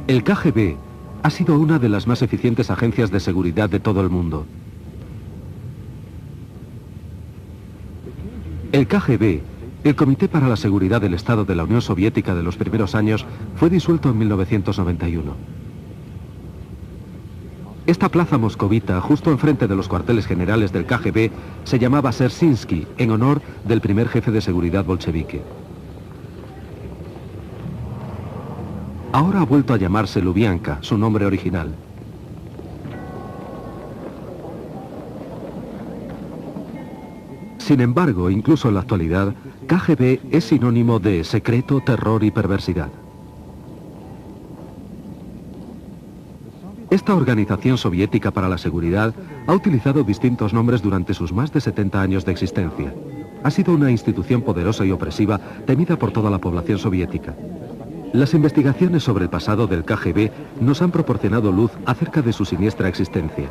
El KGB ha sido una de las más eficientes agencias de seguridad de todo el mundo. El KGB, el Comité para la Seguridad del Estado de la Unión Soviética de los primeros años, fue disuelto en 1991. Esta plaza moscovita, justo enfrente de los cuarteles generales del KGB, se llamaba Dzerzhinsky, en honor del primer jefe de seguridad bolchevique. Ahora ha vuelto a llamarse Lubianka, su nombre original. Sin embargo, incluso en la actualidad, KGB es sinónimo de secreto, terror y perversidad. Esta organización soviética para la seguridad ha utilizado distintos nombres durante sus más de 70 años de existencia. Ha sido una institución poderosa y opresiva, temida por toda la población soviética. Las investigaciones sobre el pasado del KGB nos han proporcionado luz acerca de su siniestra existencia.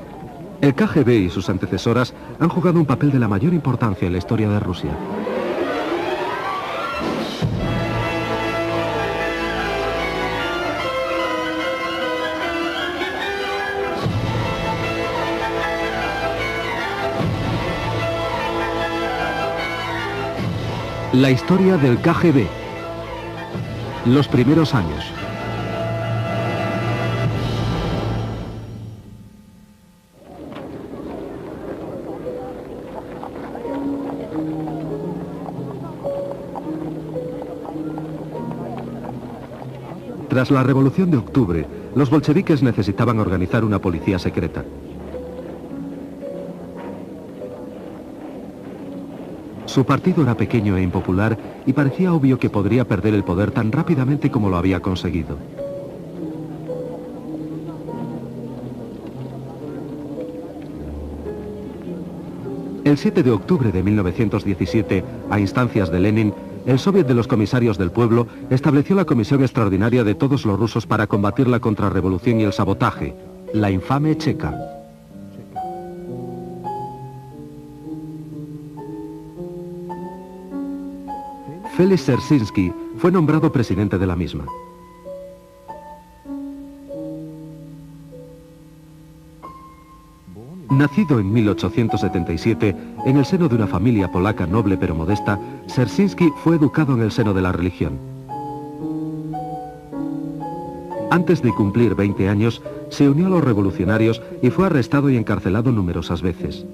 El KGB y sus antecesoras han jugado un papel de la mayor importancia en la historia de Rusia. La historia del KGB. Los primeros años. Tras la Revolución de Octubre, los bolcheviques necesitaban organizar una policía secreta. Su partido era pequeño e impopular y parecía obvio que podría perder el poder tan rápidamente como lo había conseguido. El 7 de octubre de 1917, a instancias de Lenin, el Soviet de los Comisarios del Pueblo estableció la Comisión Extraordinaria de todos los rusos para combatir la contrarrevolución y el sabotaje, la infame Checa. Félix Dzerzhinsky fue nombrado presidente de la misma. Nacido en 1877, en el seno de una familia polaca noble pero modesta, Dzerzhinsky fue educado en el seno de la religión. Antes de cumplir 20 años, se unió a los revolucionarios y fue arrestado y encarcelado numerosas veces.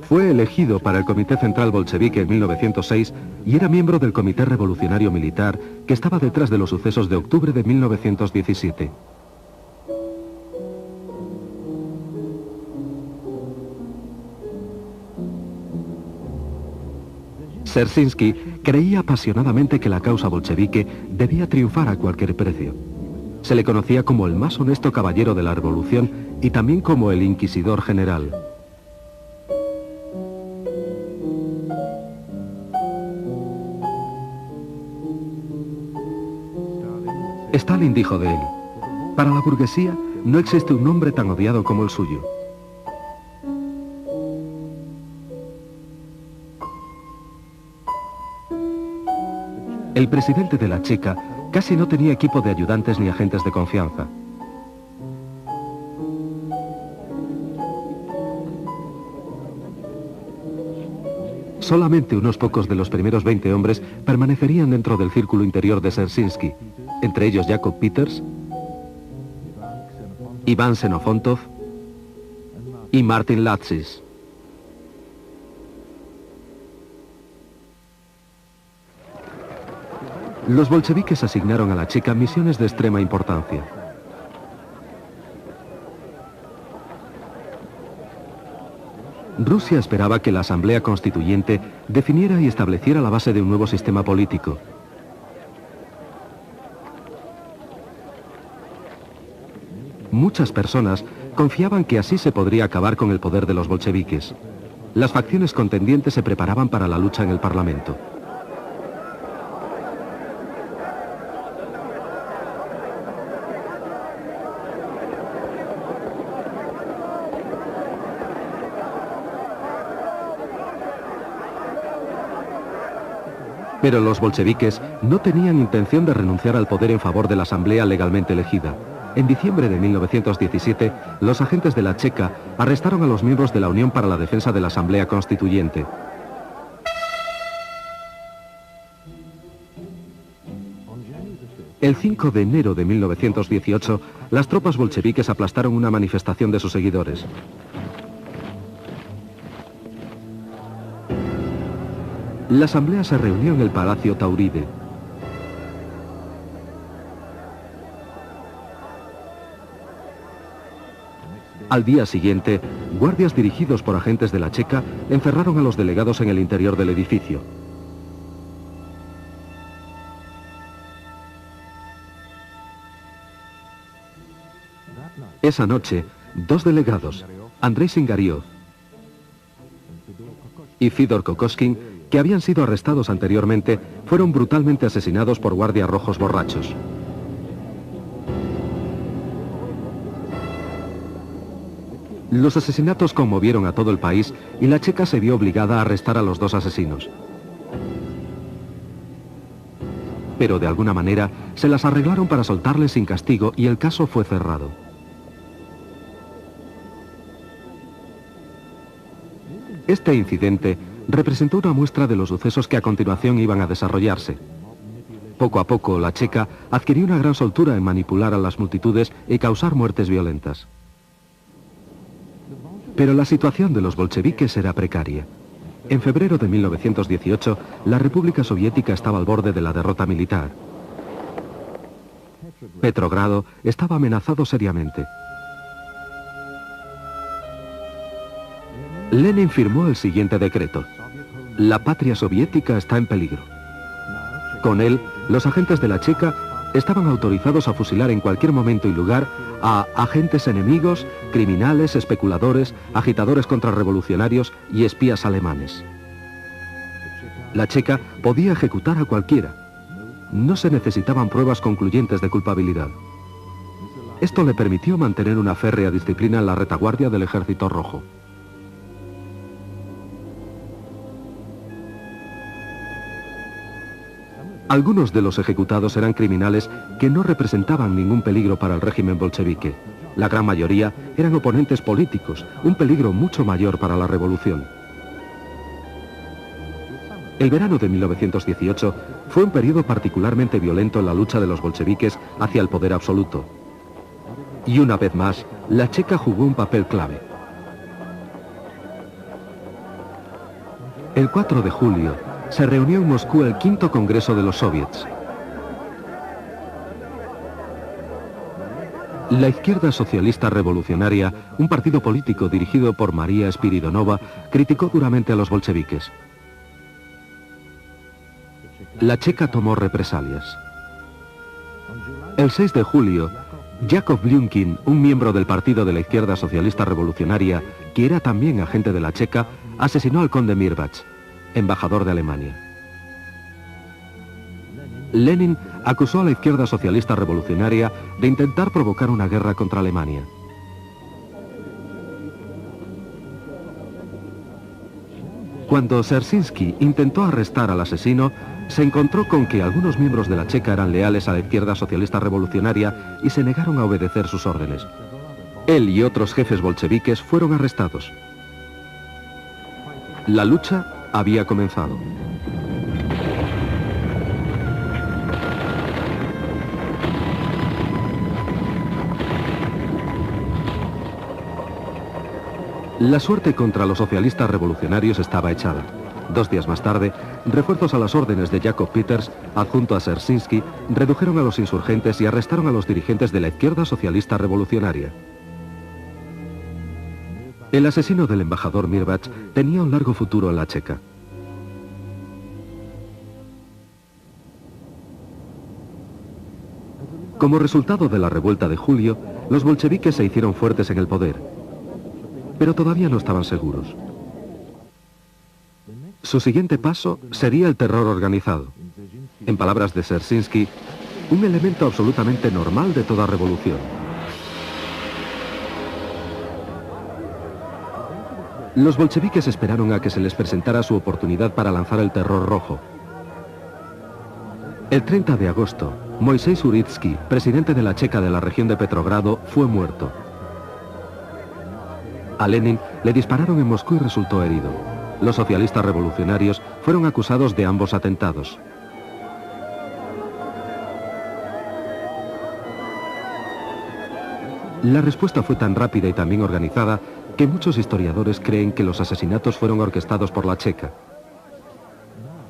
Fue elegido para el Comité Central Bolchevique en 1906 y era miembro del Comité Revolucionario Militar que estaba detrás de los sucesos de octubre de 1917. Dzerzhinsky creía apasionadamente que la causa bolchevique debía triunfar a cualquier precio. Se le conocía como el más honesto caballero de la revolución y también como el inquisidor general. Stalin dijo de él: para la burguesía no existe un hombre tan odiado como el suyo. El presidente de la Checa casi no tenía equipo de ayudantes ni agentes de confianza. Solamente unos pocos de los primeros 20 hombres permanecerían dentro del círculo interior de Dzerzhinsky, entre ellos Jacob Peters, Iván Xenofontov y Martin Latsis. Los bolcheviques asignaron a la Checa misiones de extrema importancia. Rusia esperaba que la Asamblea Constituyente definiera y estableciera la base de un nuevo sistema político. Muchas personas confiaban que así se podría acabar con el poder de los bolcheviques. Las facciones contendientes se preparaban para la lucha en el Parlamento. Pero los bolcheviques no tenían intención de renunciar al poder en favor de la asamblea legalmente elegida. En diciembre de 1917, los agentes de la Checa arrestaron a los miembros de la Unión para la Defensa de la Asamblea Constituyente. El 5 de enero de 1918, las tropas bolcheviques aplastaron una manifestación de sus seguidores. La asamblea se reunió en el Palacio Tauride. Al día siguiente, guardias dirigidos por agentes de la Checa encerraron a los delegados en el interior del edificio. Esa noche, dos delegados, Andrei Singariov y Fidor Kokoskin, que habían sido arrestados anteriormente, fueron brutalmente asesinados por guardias rojos borrachos. Los asesinatos conmovieron a todo el país y la Checa se vio obligada a arrestar a los dos asesinos. Pero de alguna manera se las arreglaron para soltarles sin castigo y el caso fue cerrado. Este incidente representó una muestra de los sucesos que a continuación iban a desarrollarse. Poco a poco, la Checa adquirió una gran soltura en manipular a las multitudes y causar muertes violentas. Pero la situación de los bolcheviques era precaria. En febrero de 1918, la República Soviética estaba al borde de la derrota militar. Petrogrado estaba amenazado seriamente. Lenin firmó el siguiente decreto: la patria soviética está en peligro. Con él, los agentes de la Checa estaban autorizados a fusilar en cualquier momento y lugar a agentes enemigos, criminales, especuladores, agitadores contrarrevolucionarios y espías alemanes. La Checa podía ejecutar a cualquiera. No se necesitaban pruebas concluyentes de culpabilidad. Esto le permitió mantener una férrea disciplina en la retaguardia del Ejército Rojo. Algunos de los ejecutados eran criminales que no representaban ningún peligro para el régimen bolchevique. La gran mayoría eran oponentes políticos, un peligro mucho mayor para la revolución. El verano de 1918 fue un periodo particularmente violento en la lucha de los bolcheviques hacia el poder absoluto. Y una vez más, la Checa jugó un papel clave. El 4 de julio, se reunió en Moscú el quinto Congreso de los Soviets. La izquierda socialista revolucionaria, un partido político dirigido por María Spiridonova, criticó duramente a los bolcheviques. La Checa tomó represalias. El 6 de julio, Yakov Blyunkin, un miembro del partido de la izquierda socialista revolucionaria, que era también agente de la Checa, asesinó al conde Mirbach, embajador de Alemania. Lenin acusó a la izquierda socialista revolucionaria de intentar provocar una guerra contra Alemania. Cuando Dzerzhinsky intentó arrestar al asesino, se encontró con que algunos miembros de la Checa eran leales a la izquierda socialista revolucionaria y se negaron a obedecer sus órdenes. Él y otros jefes bolcheviques fueron arrestados. La lucha había comenzado. La suerte contra los socialistas revolucionarios estaba echada. 2 días más tarde, refuerzos a las órdenes de Jacob Peters, adjunto a Dzerzhinsky, redujeron a los insurgentes y arrestaron a los dirigentes de la izquierda socialista revolucionaria. El asesino del embajador Mirbach tenía un largo futuro en la Checa. Como resultado de la revuelta de julio, los bolcheviques se hicieron fuertes en el poder, pero todavía no estaban seguros. Su siguiente paso sería el terror organizado. En palabras de Dzerzhinsky, un elemento absolutamente normal de toda revolución. Los bolcheviques esperaron a que se les presentara su oportunidad para lanzar el terror rojo. El 30 de agosto, Moisés Uritsky, presidente de la Checa de la región de Petrogrado, fue muerto. A Lenin le dispararon en Moscú y resultó herido. Los socialistas revolucionarios fueron acusados de ambos atentados. La respuesta fue tan rápida y tan bien organizada que muchos historiadores creen que los asesinatos fueron orquestados por la Checa.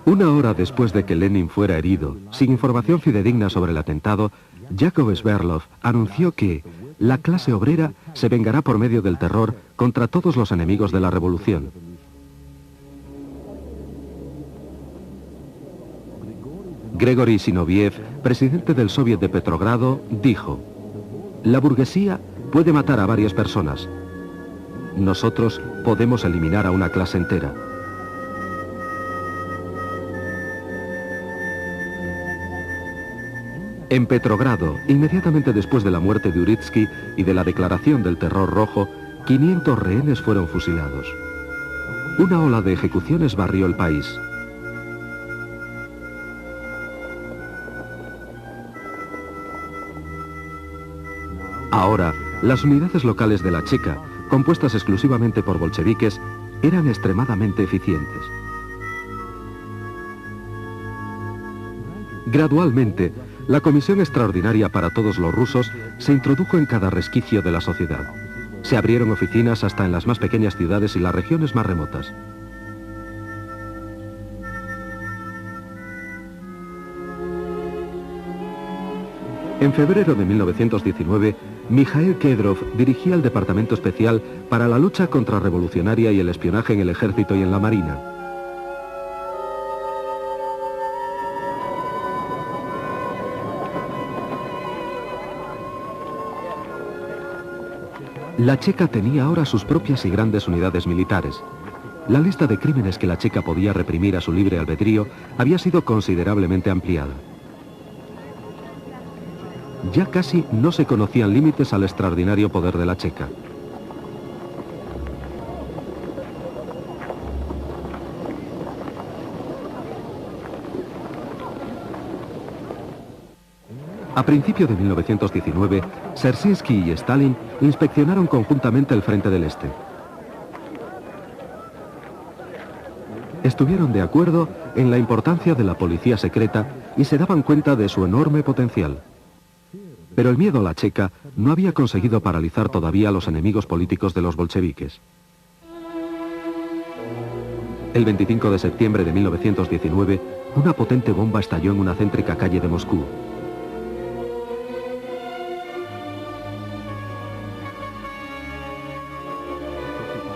Una hora después de que Lenin fuera herido, sin información fidedigna sobre el atentado, Yakov Sverdlov anunció que la clase obrera se vengará por medio del terror contra todos los enemigos de la revolución. Gregory Zinoviev, presidente del Soviet de Petrogrado, dijo: la burguesía puede matar a varias personas. Nosotros podemos eliminar a una clase entera. En Petrogrado, inmediatamente después de la muerte de Uritsky y de la declaración del terror rojo, 500 rehenes fueron fusilados. Una ola de ejecuciones barrió el país. Ahora, las unidades locales de la Checa, compuestas exclusivamente por bolcheviques, eran extremadamente eficientes. Gradualmente, la Comisión Extraordinaria para todos los rusos se introdujo en cada resquicio de la sociedad. Se abrieron oficinas hasta en las más pequeñas ciudades y las regiones más remotas. En febrero de 1919, Mikhail Kedrov dirigía el Departamento Especial para la lucha contrarrevolucionaria y el espionaje en el ejército y en la marina. La Checa tenía ahora sus propias y grandes unidades militares. La lista de crímenes que la Checa podía reprimir a su libre albedrío había sido considerablemente ampliada. Ya casi no se conocían límites al extraordinario poder de la Checa. A principios de 1919, Dzerzhinsky y Stalin inspeccionaron conjuntamente el frente del Este. Estuvieron de acuerdo en la importancia de la policía secreta y se daban cuenta de su enorme potencial. Pero el miedo a la Checa no había conseguido paralizar todavía a los enemigos políticos de los bolcheviques. El 25 de septiembre de 1919, una potente bomba estalló en una céntrica calle de Moscú.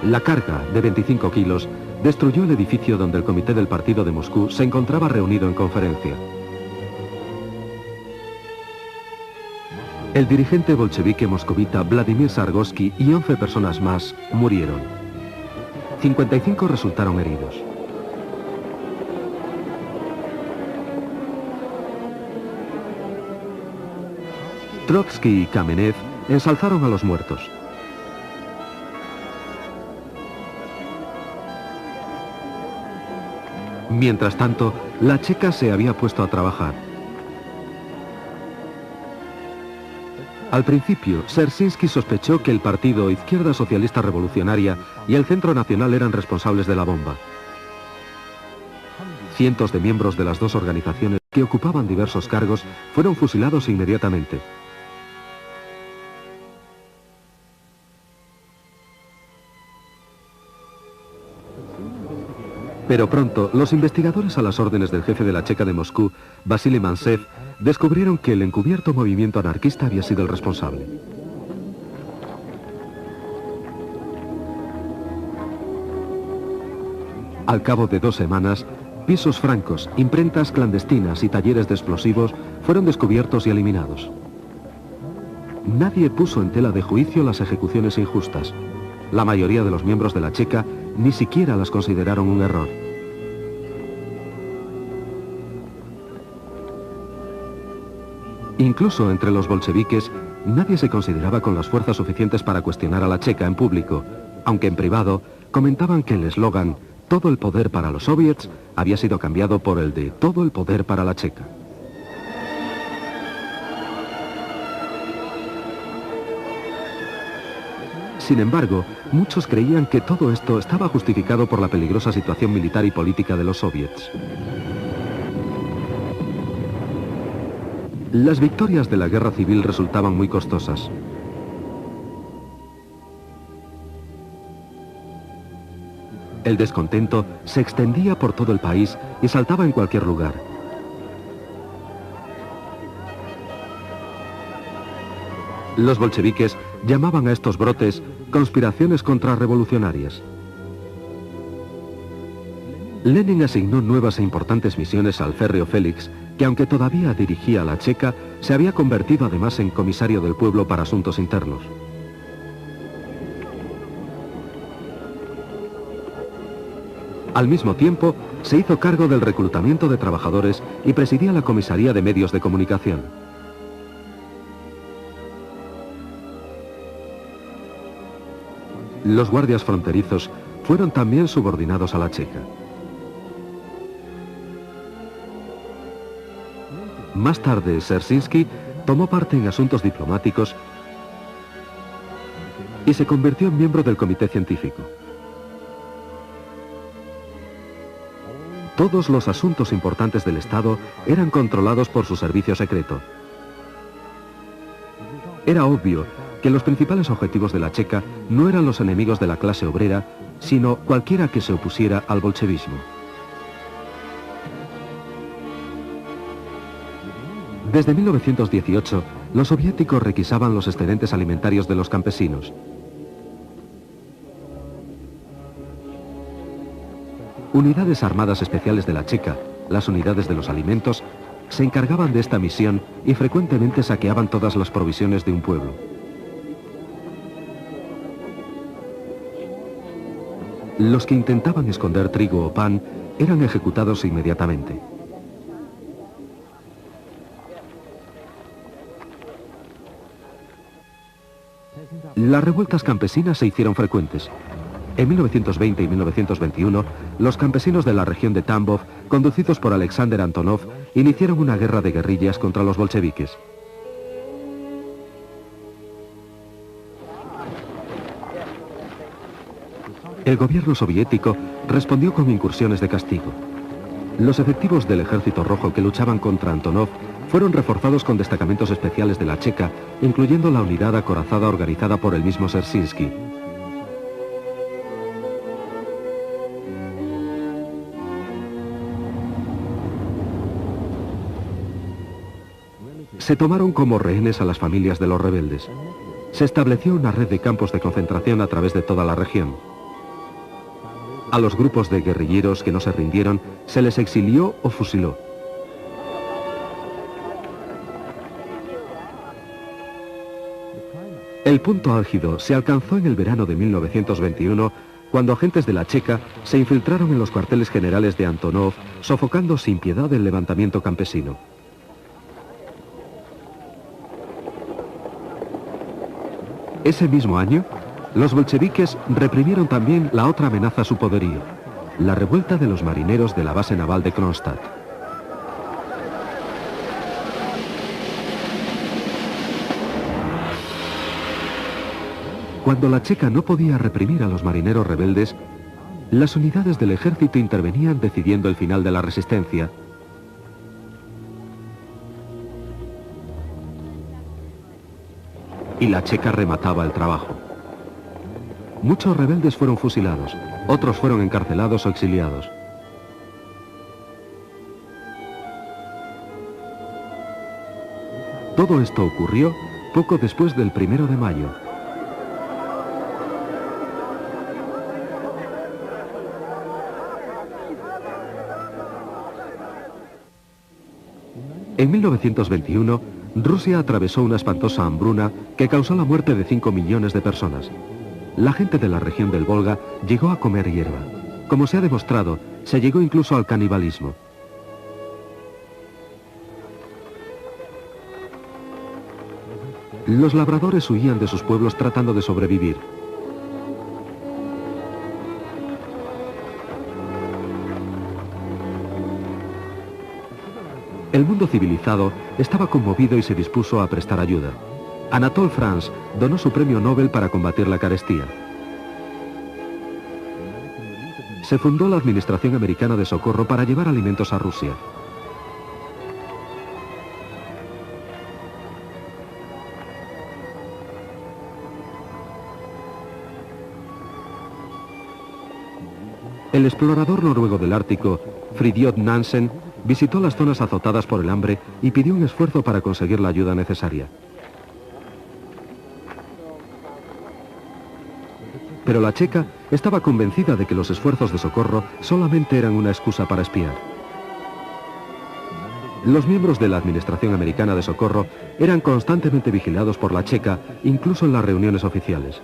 La carga, de 25 kilos, destruyó el edificio donde el comité del partido de Moscú se encontraba reunido en conferencia. El dirigente bolchevique moscovita Vladimir Zargoski y 11 personas más murieron. 55 resultaron heridos. Trotsky y Kamenev ensalzaron a los muertos. Mientras tanto, la Checa se había puesto a trabajar. Al principio, Dzerzhinsky sospechó que el partido Izquierda Socialista Revolucionaria y el Centro Nacional eran responsables de la bomba. Cientos de miembros de las dos organizaciones que ocupaban diversos cargos fueron fusilados inmediatamente. Pero pronto, los investigadores a las órdenes del jefe de la Checa de Moscú, Vasily Mantsev, descubrieron que el encubierto movimiento anarquista había sido el responsable. Al cabo de 2 semanas, pisos francos, imprentas clandestinas y talleres de explosivos fueron descubiertos y eliminados. Nadie puso en tela de juicio las ejecuciones injustas. La mayoría de los miembros de la Checa ni siquiera las consideraron un error. Incluso entre los bolcheviques, nadie se consideraba con las fuerzas suficientes para cuestionar a la Checa en público, aunque en privado comentaban que el eslogan «Todo el poder para los soviets» había sido cambiado por el de «Todo el poder para la Checa». Sin embargo, muchos creían que todo esto estaba justificado por la peligrosa situación militar y política de los soviets. Las victorias de la guerra civil resultaban muy costosas. El descontento se extendía por todo el país y saltaba en cualquier lugar. Los bolcheviques llamaban a estos brotes conspiraciones contrarrevolucionarias. Lenin asignó nuevas e importantes misiones al férreo Félix, que aunque todavía dirigía la Checa, se había convertido además en comisario del pueblo para asuntos internos. Al mismo tiempo, se hizo cargo del reclutamiento de trabajadores y presidía la comisaría de medios de comunicación. Los guardias fronterizos fueron también subordinados a la Checa. Más tarde, Dzerzhinsky tomó parte en asuntos diplomáticos y se convirtió en miembro del comité científico. Todos los asuntos importantes del Estado eran controlados por su servicio secreto. Era obvio que los principales objetivos de la Checa no eran los enemigos de la clase obrera, sino cualquiera que se opusiera al bolchevismo. Desde 1918, los soviéticos requisaban los excedentes alimentarios de los campesinos. Unidades armadas especiales de la Checa, las unidades de los alimentos, se encargaban de esta misión y frecuentemente saqueaban todas las provisiones de un pueblo. Los que intentaban esconder trigo o pan eran ejecutados inmediatamente. Las revueltas campesinas se hicieron frecuentes. En 1920 y 1921, los campesinos de la región de Tambov, conducidos por Alexander Antonov, iniciaron una guerra de guerrillas contra los bolcheviques. El gobierno soviético respondió con incursiones de castigo. Los efectivos del Ejército Rojo que luchaban contra Antonov fueron reforzados con destacamentos especiales de la Checa, incluyendo la unidad acorazada organizada por el mismo Dzerzhinsky. Se tomaron como rehenes a las familias de los rebeldes. Se estableció una red de campos de concentración a través de toda la región. A los grupos de guerrilleros que no se rindieron se les exilió o fusiló. El punto álgido se alcanzó en el verano de 1921, cuando agentes de la Checa se infiltraron en los cuarteles generales de Antonov, sofocando sin piedad el levantamiento campesino. Ese mismo año, los bolcheviques reprimieron también la otra amenaza a su poderío, la revuelta de los marineros de la base naval de Kronstadt. Cuando la Checa no podía reprimir a los marineros rebeldes, las unidades del ejército intervenían decidiendo el final de la resistencia. Y la Checa remataba el trabajo. Muchos rebeldes fueron fusilados, otros fueron encarcelados o exiliados. Todo esto ocurrió poco después del 1 de mayo. En 1921, Rusia atravesó una espantosa hambruna que causó la muerte de 5 millones de personas. La gente de la región del Volga llegó a comer hierba. Como se ha demostrado, se llegó incluso al canibalismo. Los labradores huían de sus pueblos tratando de sobrevivir. El mundo civilizado estaba conmovido y se dispuso a prestar ayuda. Anatole France donó su premio Nobel para combatir la carestía. Se fundó la Administración Americana de Socorro para llevar alimentos a Rusia. El explorador noruego del Ártico, Fridtjof Nansen, visitó las zonas azotadas por el hambre y pidió un esfuerzo para conseguir la ayuda necesaria. Pero la checa estaba convencida de que los esfuerzos de socorro solamente eran una excusa para espiar. Los miembros de la Administración Americana de Socorro eran constantemente vigilados por la checa, incluso en las reuniones oficiales.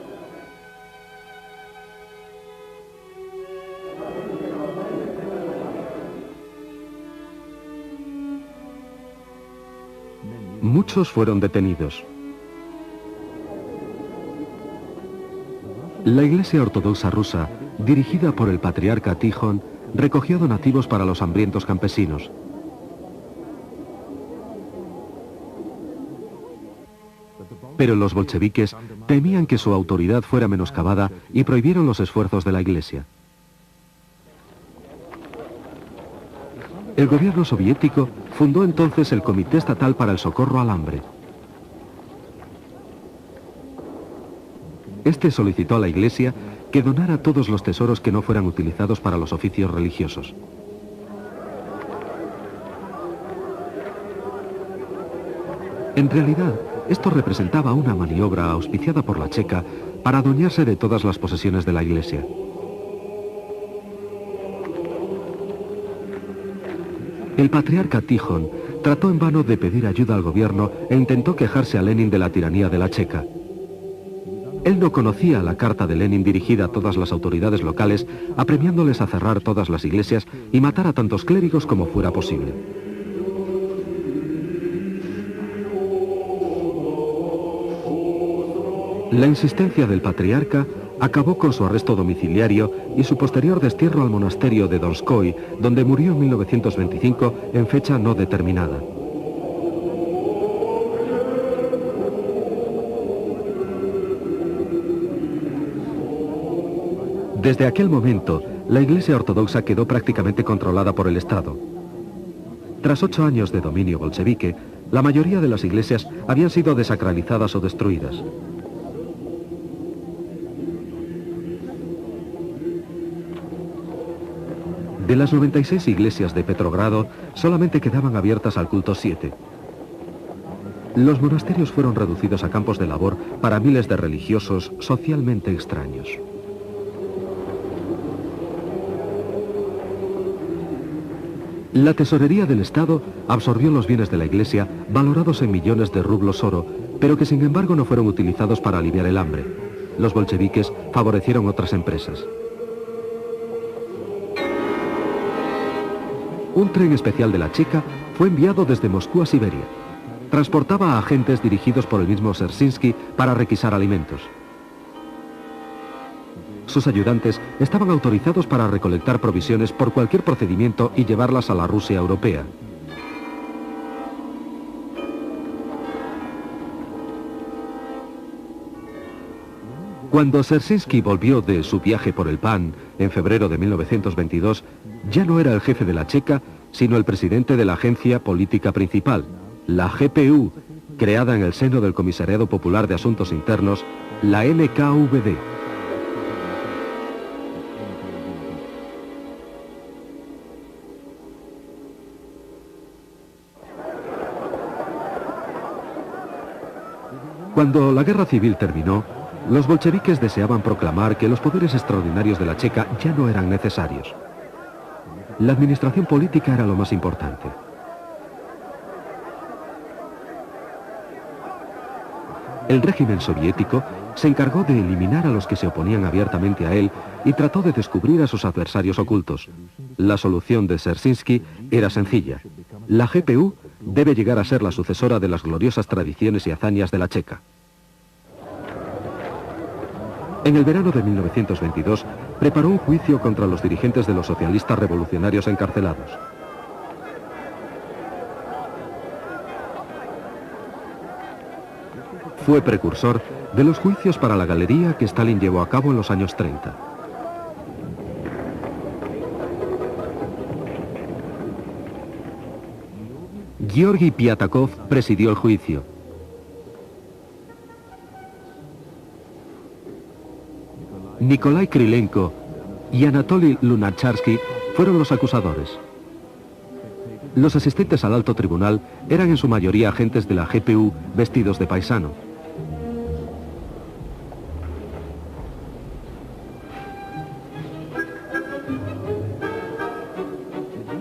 Muchos fueron detenidos. La Iglesia Ortodoxa rusa, dirigida por el patriarca Tijón, recogió donativos para los hambrientos campesinos. Pero los bolcheviques temían que su autoridad fuera menoscabada y prohibieron los esfuerzos de la Iglesia. El gobierno soviético fundó entonces el Comité Estatal para el Socorro al Hambre. Este solicitó a la Iglesia que donara todos los tesoros que no fueran utilizados para los oficios religiosos. En realidad, esto representaba una maniobra auspiciada por la checa para adueñarse de todas las posesiones de la Iglesia. El patriarca Tijón trató en vano de pedir ayuda al gobierno e intentó quejarse a Lenin de la tiranía de la checa. Él no conocía la carta de Lenin dirigida a todas las autoridades locales, apremiándoles a cerrar todas las iglesias y matar a tantos clérigos como fuera posible. La insistencia del patriarca acabó con su arresto domiciliario y su posterior destierro al monasterio de Donskoy, donde murió en 1925 en fecha no determinada. Desde aquel momento, la Iglesia Ortodoxa quedó prácticamente controlada por el Estado. Tras 8 años de dominio bolchevique, la mayoría de las iglesias habían sido desacralizadas o destruidas. De las 96 iglesias de Petrogrado, solamente quedaban abiertas al culto 7. Los monasterios fueron reducidos a campos de labor para miles de religiosos socialmente extraños. La tesorería del Estado absorbió los bienes de la Iglesia, valorados en millones de rublos oro, pero que sin embargo no fueron utilizados para aliviar el hambre. Los bolcheviques favorecieron otras empresas. Un tren especial de la Checa fue enviado desde Moscú a Siberia. Transportaba a agentes dirigidos por el mismo Dzerzhinsky para requisar alimentos. Sus ayudantes estaban autorizados para recolectar provisiones por cualquier procedimiento y llevarlas a la Rusia europea. Cuando Dzerzhinsky volvió de su viaje por el pan en febrero de 1922, ya no era el jefe de la Checa, sino el presidente de la agencia política principal, la GPU, creada en el seno del Comisariado Popular de Asuntos Internos, la NKVD. Cuando la guerra civil terminó, los bolcheviques deseaban proclamar que los poderes extraordinarios de la Checa ya no eran necesarios. La administración política era lo más importante. El régimen soviético se encargó de eliminar a los que se oponían abiertamente a él y trató de descubrir a sus adversarios ocultos. La solución de Dzerzhinsky era sencilla. La GPU debe llegar a ser la sucesora de las gloriosas tradiciones y hazañas de la Checa. En el verano de 1922, preparó un juicio contra los dirigentes de los socialistas revolucionarios encarcelados. fue precursor de los juicios para la galería que Stalin llevó a cabo en los años 30. Georgi Piatakov presidió el juicio. Nikolai Krylenko y Anatoly Lunacharsky fueron los acusadores. Los asistentes al alto tribunal eran en su mayoría agentes de la GPU vestidos de paisano.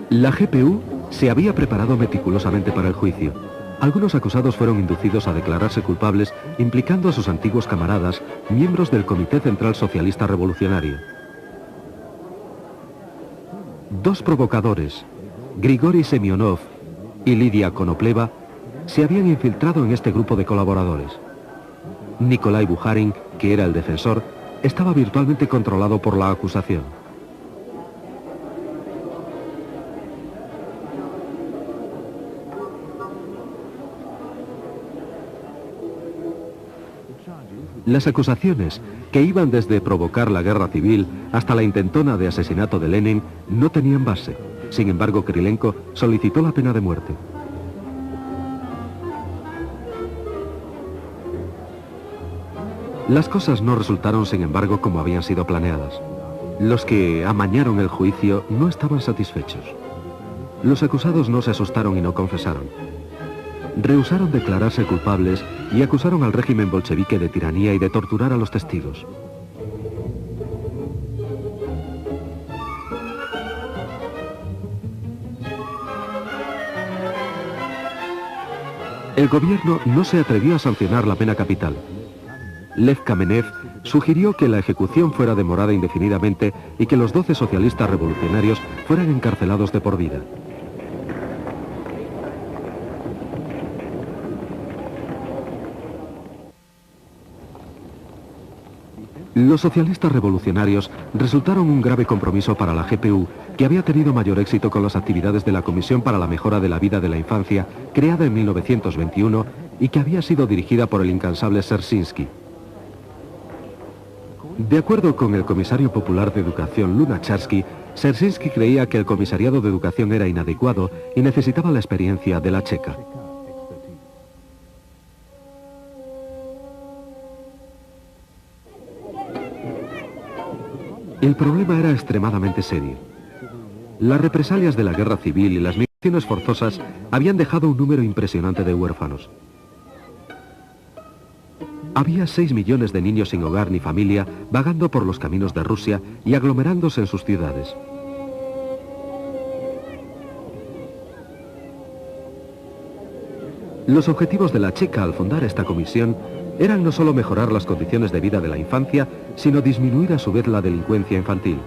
La GPU se había preparado meticulosamente para el juicio. Algunos acusados fueron inducidos a declararse culpables implicando a sus antiguos camaradas, miembros del Comité Central Socialista Revolucionario. Dos provocadores, Grigori Semyonov y Lidia Konopleva, se habían infiltrado en este grupo de colaboradores. Nikolai Bukharin, que era el defensor, estaba virtualmente controlado por la acusación. Las acusaciones, que iban desde provocar la guerra civil hasta la intentona de asesinato de Lenin, no tenían base. Sin embargo, Krylenko solicitó la pena de muerte. Las cosas no resultaron, sin embargo, como habían sido planeadas. Los que amañaron el juicio no estaban satisfechos. Los acusados no se asustaron y no confesaron. Rehusaron declararse culpables y acusaron al régimen bolchevique de tiranía y de torturar a los testigos. El gobierno no se atrevió a sancionar la pena capital. Lev Kamenev sugirió que la ejecución fuera demorada indefinidamente y que los 12 socialistas revolucionarios fueran encarcelados de por vida. Los socialistas revolucionarios resultaron un grave compromiso para la GPU, que había tenido mayor éxito con las actividades de la Comisión para la Mejora de la Vida de la Infancia, creada en 1921 y que había sido dirigida por el incansable Dzerzhinsky. De acuerdo con el comisario popular de Educación Lunacharsky, Dzerzhinsky creía que el comisariado de educación era inadecuado y necesitaba la experiencia de la Checa. El problema era extremadamente serio. Las represalias de la guerra civil y las migraciones forzosas habían dejado un número impresionante de huérfanos. Había 6 millones de niños sin hogar ni familia vagando por los caminos de Rusia y aglomerándose en sus ciudades. Los objetivos de la Checa al fundar esta comisión eran no solo mejorar las condiciones de vida de la infancia, sino disminuir a su vez la delincuencia infantil.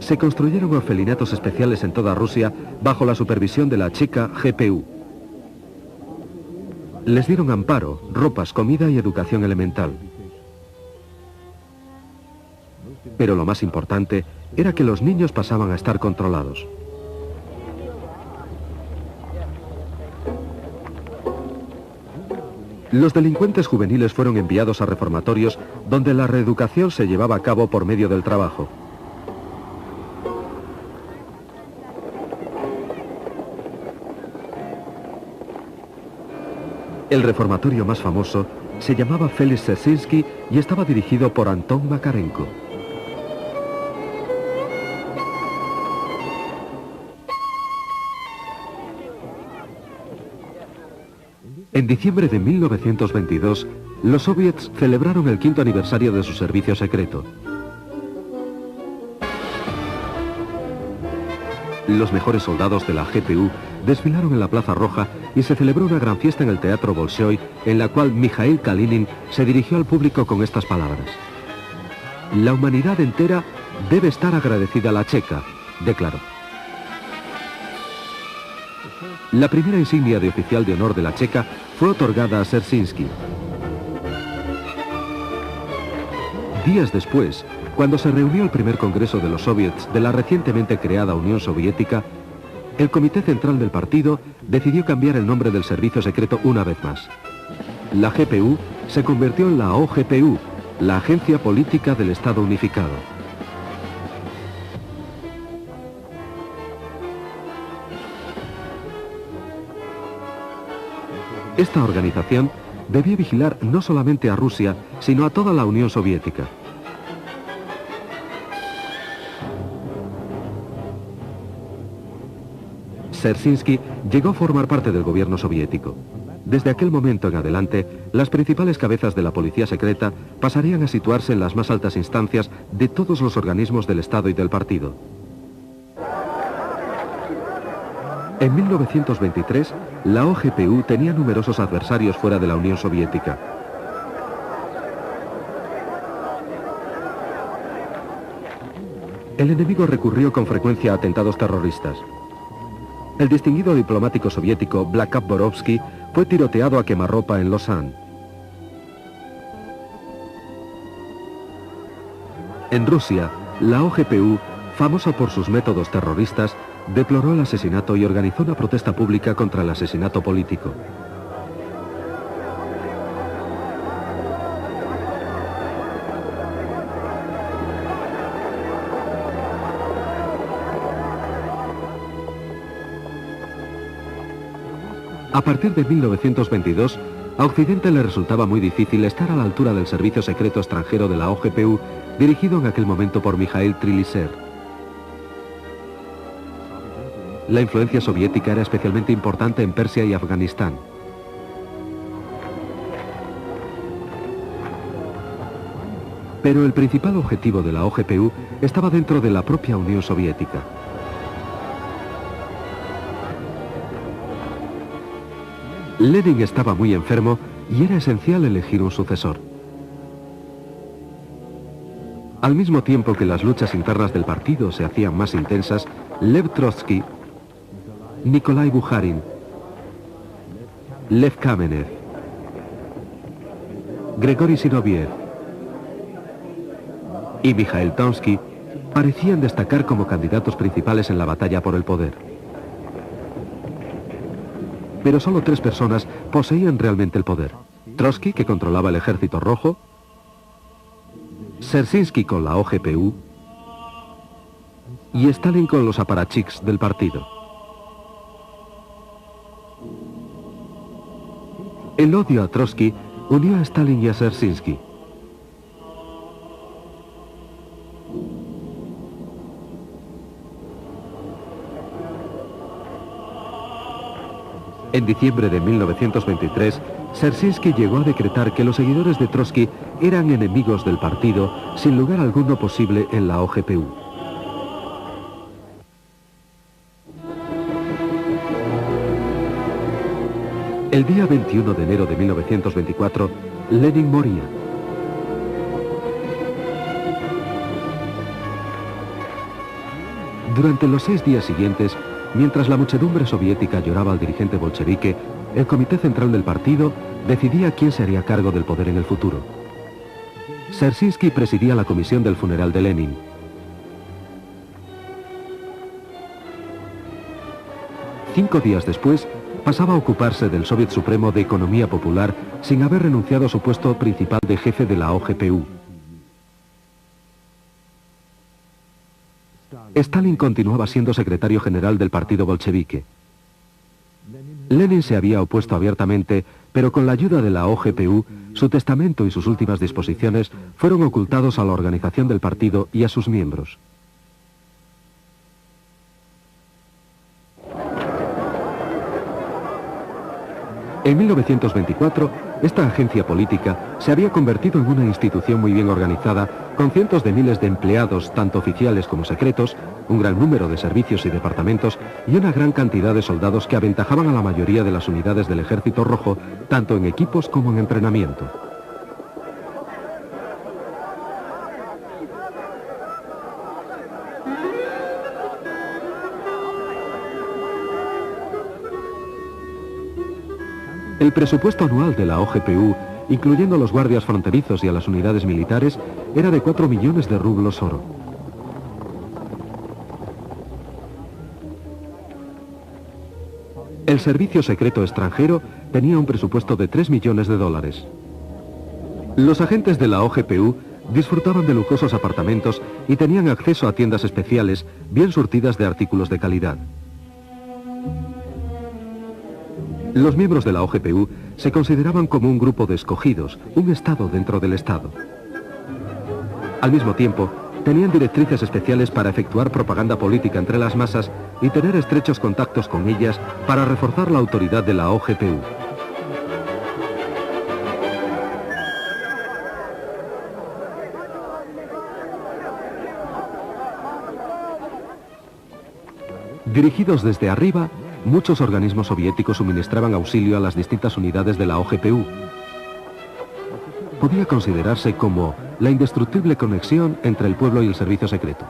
Se construyeron orfelinatos especiales en toda Rusia bajo la supervisión de la Checa GPU. Les dieron amparo, ropas, comida y educación elemental. Pero lo más importante era que los niños pasaban a estar controlados. Los delincuentes juveniles fueron enviados a reformatorios donde la reeducación se llevaba a cabo por medio del trabajo. El reformatorio más famoso se llamaba Félix Dzerzhinsky y estaba dirigido por Anton Makarenko. En diciembre de 1922, los soviets celebraron el 5º aniversario de su servicio secreto. Los mejores soldados de la GPU desfilaron en la Plaza Roja y se celebró una gran fiesta en el Teatro Bolshoi, en la cual Mikhail Kalinin se dirigió al público con estas palabras. La humanidad entera debe estar agradecida a la Checa, declaró. La primera insignia de oficial de honor de la Checa fue otorgada a Dzerzhinsky. Días después, cuando se reunió el primer congreso de los soviets de la recientemente creada Unión Soviética, el Comité Central del partido decidió cambiar el nombre del servicio secreto una vez más. La GPU se convirtió en la OGPU, la Agencia Política del Estado Unificado. Esta organización debía vigilar no solamente a Rusia, sino a toda la Unión Soviética. Dzerzhinsky llegó a formar parte del gobierno soviético. Desde aquel momento en adelante, las principales cabezas de la policía secreta pasarían a situarse en las más altas instancias de todos los organismos del Estado y del partido. En 1923, la OGPU tenía numerosos adversarios fuera de la Unión Soviética. El enemigo recurrió con frecuencia a atentados terroristas. El distinguido diplomático soviético Vlakov Borovsky fue tiroteado a quemarropa en Lausanne. En Rusia, la OGPU, famosa por sus métodos terroristas, deploró el asesinato y organizó una protesta pública contra el asesinato político. A partir de 1922, a Occidente le resultaba muy difícil estar a la altura del servicio secreto extranjero de la OGPU, dirigido en aquel momento por Mikhail Triliser. La influencia soviética era especialmente importante en Persia y Afganistán. Pero el principal objetivo de la OGPU estaba dentro de la propia Unión Soviética. Lenin estaba muy enfermo y era esencial elegir un sucesor. Al mismo tiempo que las luchas internas del partido se hacían más intensas, Lev Trotsky, Nikolai Bukharin, Lev Kamenev, Grigori Zinoviev y Mikhail Tomsky parecían destacar como candidatos principales en la batalla por el poder. Pero solo 3 personas poseían realmente el poder. Trotsky, que controlaba el Ejército Rojo, Dzerzhinsky con la OGPU y Stalin con los aparachiks del partido. El odio a Trotsky unió a Stalin y a Dzerzhinsky. En diciembre de 1923, Dzerzhinsky llegó a decretar que los seguidores de Trotsky eran enemigos del partido, sin lugar alguno posible en la OGPU. El día 21 de enero de 1924, Lenin moría. Durante los 6 días siguientes, mientras la muchedumbre soviética lloraba al dirigente bolchevique, el Comité Central del partido decidía quién se haría cargo del poder en el futuro. Dzerzhinsky presidía la comisión del funeral de Lenin. Cinco días después, pasaba a ocuparse del Soviet Supremo de Economía Popular sin haber renunciado a su puesto principal de jefe de la OGPU. Stalin continuaba siendo secretario general del partido bolchevique. Lenin se había opuesto abiertamente, pero con la ayuda de la OGPU, su testamento y sus últimas disposiciones fueron ocultados a la organización del partido y a sus miembros. En 1924, esta agencia política se había convertido en una institución muy bien organizada, con cientos de miles de empleados, tanto oficiales como secretos, un gran número de servicios y departamentos y una gran cantidad de soldados que aventajaban a la mayoría de las unidades del Ejército Rojo, tanto en equipos como en entrenamiento. El presupuesto anual de la OGPU, incluyendo a los guardias fronterizos y a las unidades militares, era de 4 millones de rublos oro. El servicio secreto extranjero tenía un presupuesto de 3 millones de dólares. Los agentes de la OGPU disfrutaban de lujosos apartamentos y tenían acceso a tiendas especiales bien surtidas de artículos de calidad. Los miembros de la OGPU se consideraban como un grupo de escogidos, un Estado dentro del Estado. Al mismo tiempo, tenían directrices especiales para efectuar propaganda política entre las masas y tener estrechos contactos con ellas para reforzar la autoridad de la OGPU. Dirigidos desde arriba, muchos organismos soviéticos suministraban auxilio a las distintas unidades de la OGPU. Podía considerarse como la indestructible conexión entre el pueblo y el servicio secreto.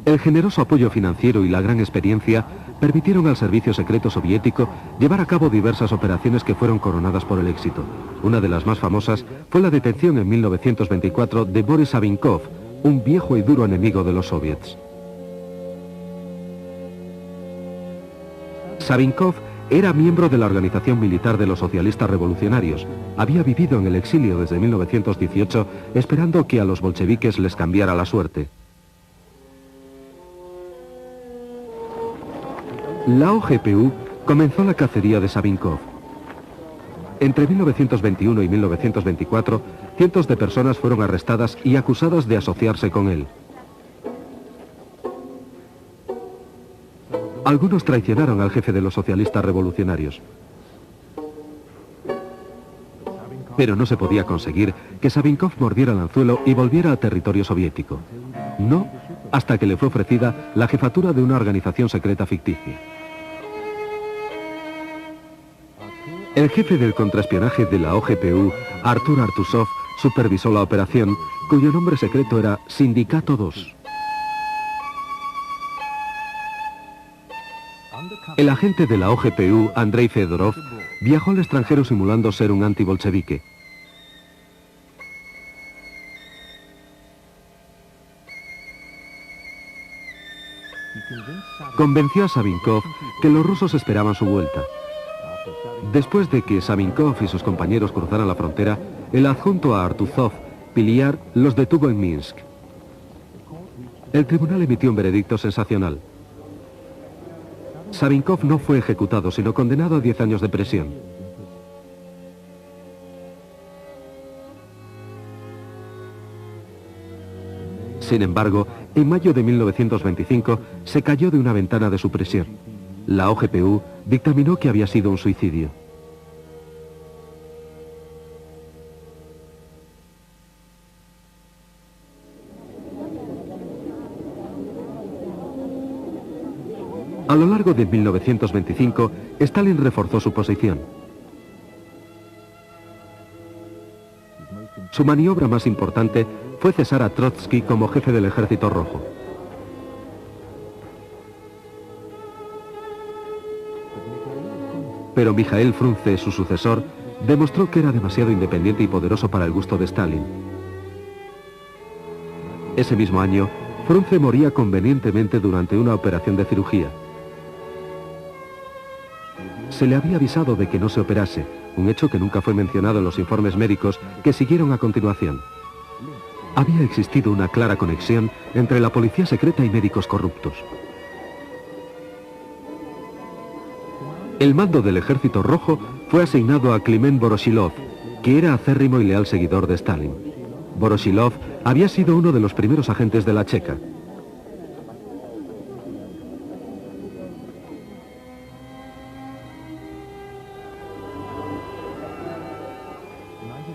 El generoso apoyo financiero y la gran experiencia permitieron al servicio secreto soviético llevar a cabo diversas operaciones que fueron coronadas por el éxito. Una de las más famosas fue la detención en 1924 de Boris Savinkov, un viejo y duro enemigo de los soviets. Savinkov era miembro de la organización militar de los socialistas revolucionarios. Había vivido en el exilio desde 1918, esperando que a los bolcheviques les cambiara la suerte. La OGPU comenzó la cacería de Savinkov. Entre 1921 y 1924, cientos de personas fueron arrestadas y acusadas de asociarse con él. Algunos traicionaron al jefe de los socialistas revolucionarios. Pero no se podía conseguir que Savinkov mordiera el anzuelo y volviera a territorio soviético. No, hasta que le fue ofrecida la jefatura de una organización secreta ficticia. El jefe del contraespionaje de la OGPU, Artur Artusov, supervisó la operación, cuyo nombre secreto era Sindicato 2. El agente de la OGPU, Andrei Fedorov, viajó al extranjero simulando ser un antibolchevique. Convenció a Savinkov que los rusos esperaban su vuelta. Después de que Savinkov y sus compañeros cruzaran la frontera, el adjunto a Artuzov, Piliar, los detuvo en Minsk. El tribunal emitió un veredicto sensacional. Savinkov no fue ejecutado, sino condenado a 10 años de prisión. Sin embargo, en mayo de 1925 se cayó de una ventana de su prisión. La OGPU dictaminó que había sido un suicidio. A lo largo de 1925, Stalin reforzó su posición. Su maniobra más importante fue cesar a Trotsky como jefe del Ejército Rojo. Pero Mijael Frunze, su sucesor, demostró que era demasiado independiente y poderoso para el gusto de Stalin. Ese mismo año, Frunze moría convenientemente durante una operación de cirugía. Se le había avisado de que no se operase, un hecho que nunca fue mencionado en los informes médicos que siguieron a continuación. Había existido una clara conexión entre la policía secreta y médicos corruptos. El mando del Ejército Rojo fue asignado a Kliment Voroshilov, que era acérrimo y leal seguidor de Stalin. Voroshilov había sido uno de los primeros agentes de la Checa.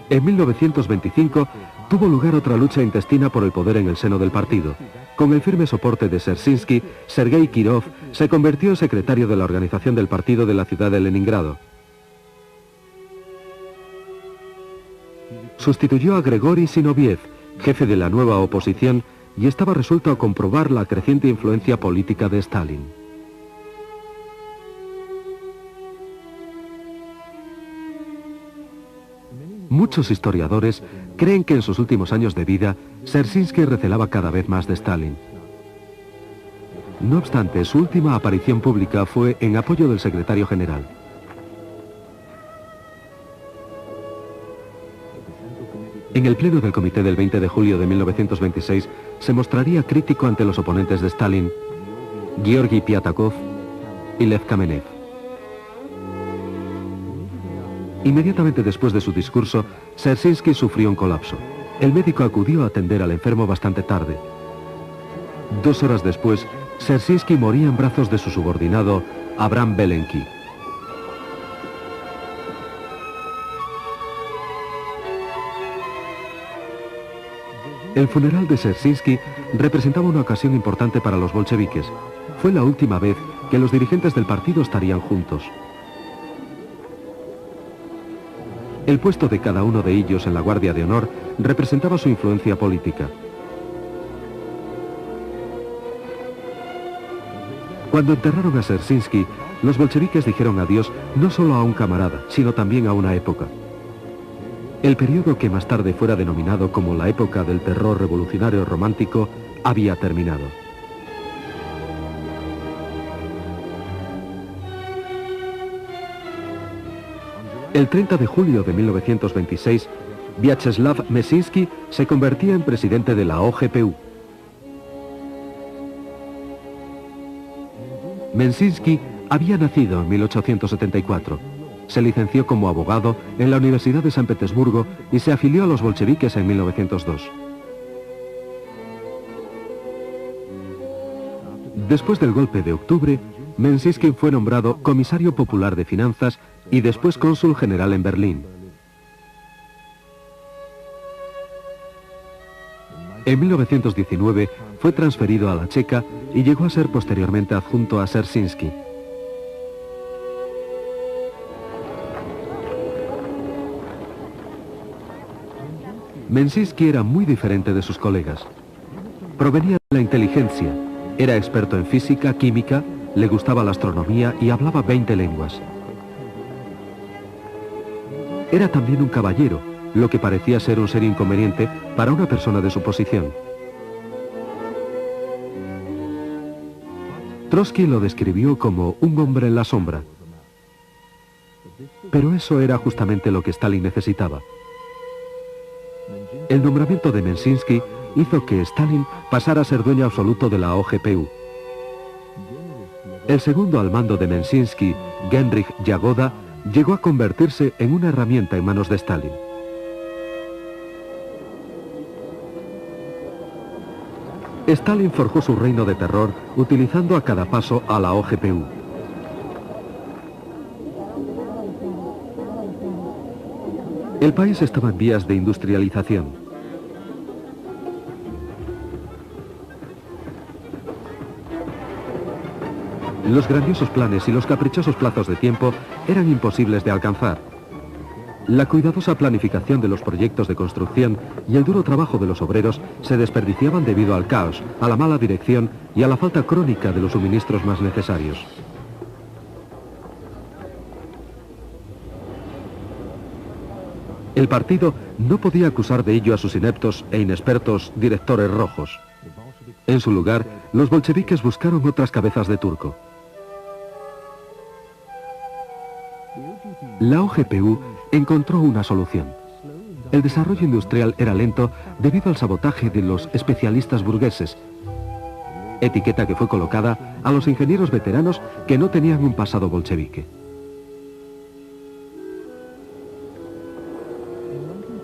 En 1925 tuvo lugar otra lucha intestina por el poder en el seno del partido. Con el firme soporte de Dzerzhinsky, Sergei Kirov se convirtió en secretario de la organización del partido de la ciudad de Leningrado. Sustituyó a Grigori Zinoviev, jefe de la nueva oposición, y estaba resuelto a comprobar la creciente influencia política de Stalin. Muchos historiadores creen que en sus últimos años de vida, Dzerzhinsky recelaba cada vez más de Stalin. No obstante, su última aparición pública fue en apoyo del secretario general. En el pleno del comité del 20 de julio de 1926 se mostraría crítico ante los oponentes de Stalin, Georgi Piatakov y Lev Kamenev. Inmediatamente después de su discurso, Dzerzhinsky sufrió un colapso. El médico acudió a atender al enfermo bastante tarde. 2 horas después, Dzerzhinsky moría en brazos de su subordinado, Abram Belenki. El funeral de Dzerzhinsky representaba una ocasión importante para los bolcheviques. Fue la última vez que los dirigentes del partido estarían juntos. El puesto de cada uno de ellos en la Guardia de Honor representaba su influencia política. Cuando enterraron a Dzerzhinsky, los bolcheviques dijeron adiós no solo a un camarada, sino también a una época. El periodo que más tarde fuera denominado como la época del terror revolucionario romántico había terminado. El 30 de julio de 1926, Vyacheslav Meszynski se convertía en presidente de la OGPU. Meszynski había nacido en 1874. Se licenció como abogado en la Universidad de San Petersburgo y se afilió a los bolcheviques en 1902. Después del golpe de octubre, Meszynski fue nombrado comisario popular de finanzas y después cónsul general en Berlín. En 1919 fue transferido a la Checa y llegó a ser posteriormente adjunto a Dzerzhinsky. Meszynski era muy diferente de sus colegas. Provenía de la inteligencia, era experto en física, química, le gustaba la astronomía y hablaba 20 lenguas. Era también un caballero, lo que parecía ser un ser inconveniente para una persona de su posición. Trotsky lo describió como un hombre en la sombra. Pero eso era justamente lo que Stalin necesitaba. El nombramiento de Meszynski hizo que Stalin pasara a ser dueño absoluto de la OGPU. El segundo al mando de Meszynski, Genrikh Yagoda, llegó a convertirse en una herramienta en manos de Stalin. Stalin forjó su reino de terror utilizando a cada paso a la OGPU. El país estaba en vías de industrialización. Los grandiosos planes y los caprichosos plazos de tiempo eran imposibles de alcanzar. La cuidadosa planificación de los proyectos de construcción y el duro trabajo de los obreros se desperdiciaban debido al caos, a la mala dirección y a la falta crónica de los suministros más necesarios. El partido no podía acusar de ello a sus ineptos e inexpertos directores rojos. En su lugar, los bolcheviques buscaron otras cabezas de turco. La OGPU encontró una solución. El desarrollo industrial era lento debido al sabotaje de los especialistas burgueses, etiqueta que fue colocada a los ingenieros veteranos que no tenían un pasado bolchevique.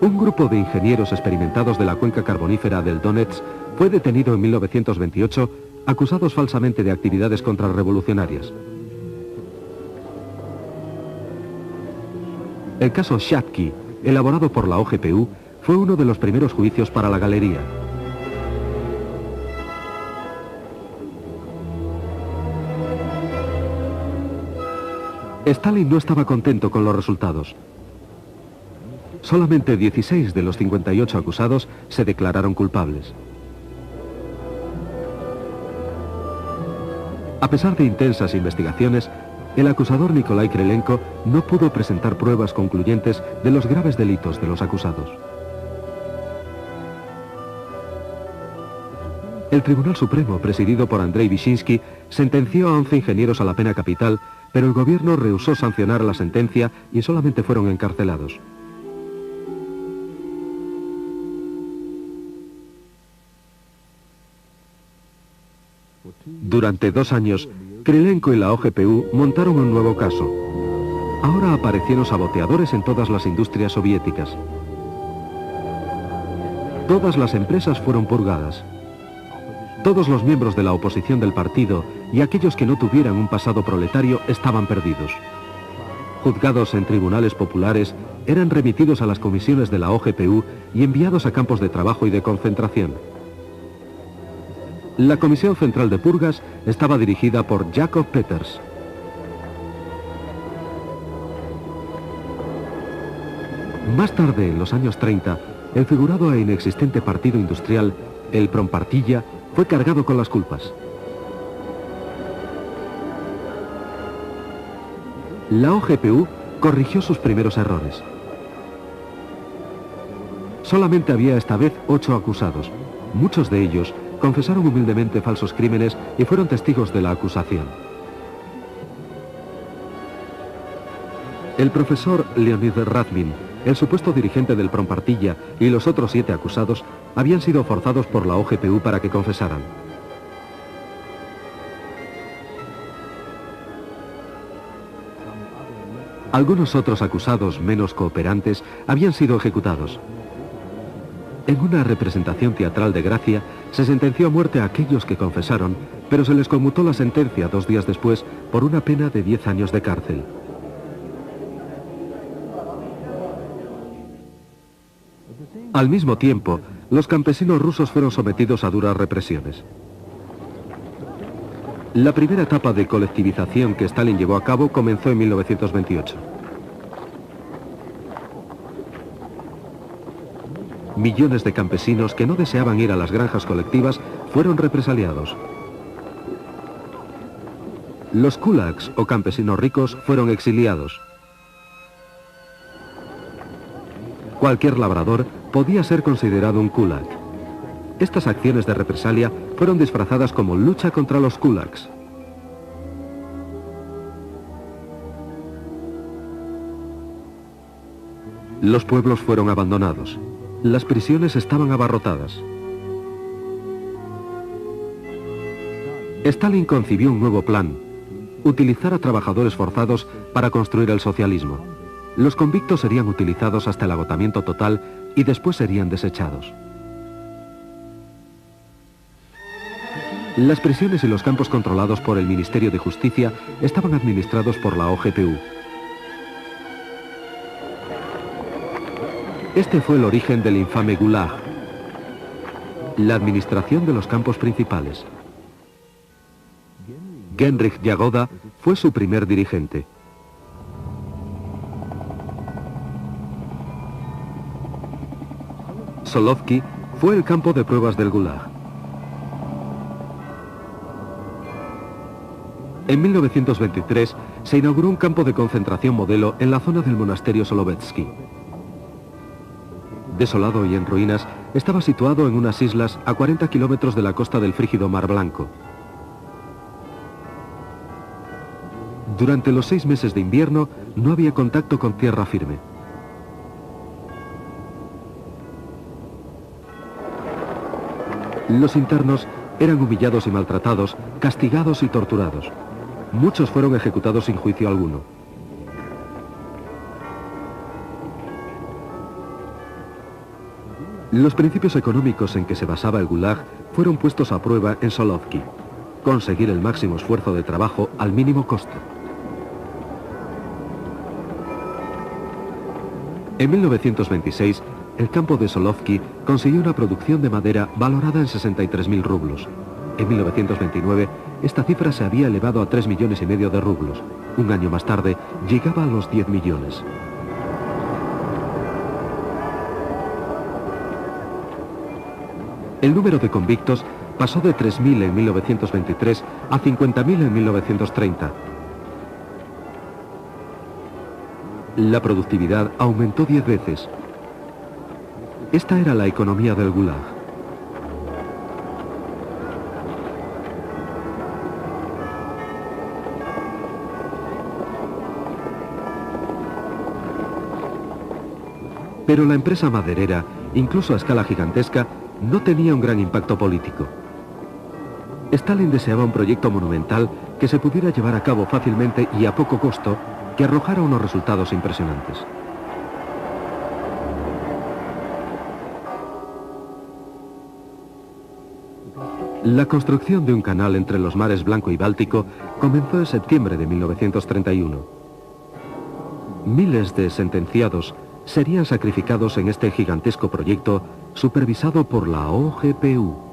Un grupo de ingenieros experimentados de la cuenca carbonífera del Donetsk fue detenido en 1928, acusados falsamente de actividades contrarrevolucionarias. El caso Shatki, elaborado por la OGPU, fue uno de los primeros juicios para la galería. Stalin no estaba contento con los resultados. Solamente 16 de los 58 acusados se declararon culpables. A pesar de intensas investigaciones, el acusador Nikolai Krylenko no pudo presentar pruebas concluyentes de los graves delitos de los acusados. El Tribunal Supremo, presidido por Andrei Vyshinsky, sentenció a 11 ingenieros a la pena capital, pero el gobierno rehusó sancionar la sentencia y solamente fueron encarcelados. Durante 2 años, Krylenko y la OGPU montaron un nuevo caso. Ahora aparecieron saboteadores en todas las industrias soviéticas. Todas las empresas fueron purgadas. Todos los miembros de la oposición del partido y aquellos que no tuvieran un pasado proletario estaban perdidos. Juzgados en tribunales populares, eran remitidos a las comisiones de la OGPU y enviados a campos de trabajo y de concentración. La Comisión Central de Purgas estaba dirigida por Jakob Peters. Más tarde, en los años 30, el figurado e inexistente partido industrial, el Prompartilla, fue cargado con las culpas. La OGPU corrigió sus primeros errores. Solamente había esta vez 8 acusados. Muchos de ellos confesaron humildemente falsos crímenes y fueron testigos de la acusación. El profesor Leonid Radmin, el supuesto dirigente del Prompartilla, y los otros 7 acusados habían sido forzados por la OGPU para que confesaran. Algunos otros acusados menos cooperantes habían sido ejecutados. En una representación teatral de Gracia, se sentenció a muerte a aquellos que confesaron, pero se les conmutó la sentencia 2 días después por una pena de 10 años de cárcel. Al mismo tiempo, los campesinos rusos fueron sometidos a duras represiones. La primera etapa de colectivización que Stalin llevó a cabo comenzó en 1928. Millones de campesinos que no deseaban ir a las granjas colectivas fueron represaliados. Los kulaks, o campesinos ricos, fueron exiliados. Cualquier labrador podía ser considerado un kulak. Estas acciones de represalia fueron disfrazadas como lucha contra los kulaks. Los pueblos fueron abandonados. Las prisiones estaban abarrotadas. Stalin concibió un nuevo plan: utilizar a trabajadores forzados para construir el socialismo. Los convictos serían utilizados hasta el agotamiento total y después serían desechados. Las prisiones y los campos controlados por el Ministerio de Justicia estaban administrados por la OGPU. Este fue el origen del infame Gulag, la administración de los campos principales. Genrikh Yagoda fue su primer dirigente. Solovki fue el campo de pruebas del Gulag. En 1923 se inauguró un campo de concentración modelo en la zona del monasterio Solovetsky. Desolado y en ruinas, estaba situado en unas islas a 40 kilómetros de la costa del frígido Mar Blanco. Durante los 6 meses de invierno no había contacto con tierra firme. Los internos eran humillados y maltratados, castigados y torturados. Muchos fueron ejecutados sin juicio alguno. Los principios económicos en que se basaba el Gulag fueron puestos a prueba en Solovki: conseguir el máximo esfuerzo de trabajo al mínimo costo. En 1926, el campo de Solovki consiguió una producción de madera valorada en 63.000 rublos. En 1929, esta cifra se había elevado a 3,5 millones de rublos. Un año más tarde, llegaba a los 10 millones. El número de convictos pasó de 3.000 en 1923 a 50.000 en 1930. La productividad aumentó 10 veces. Esta era la economía del Gulag. Pero la empresa maderera, incluso a escala gigantesca, no tenía un gran impacto político. Stalin deseaba un proyecto monumental que se pudiera llevar a cabo fácilmente y a poco costo, que arrojara unos resultados impresionantes. La construcción de un canal entre los mares Blanco y Báltico comenzó en septiembre de 1931. Miles de sentenciados serían sacrificados en este gigantesco proyecto supervisado por la OGPU.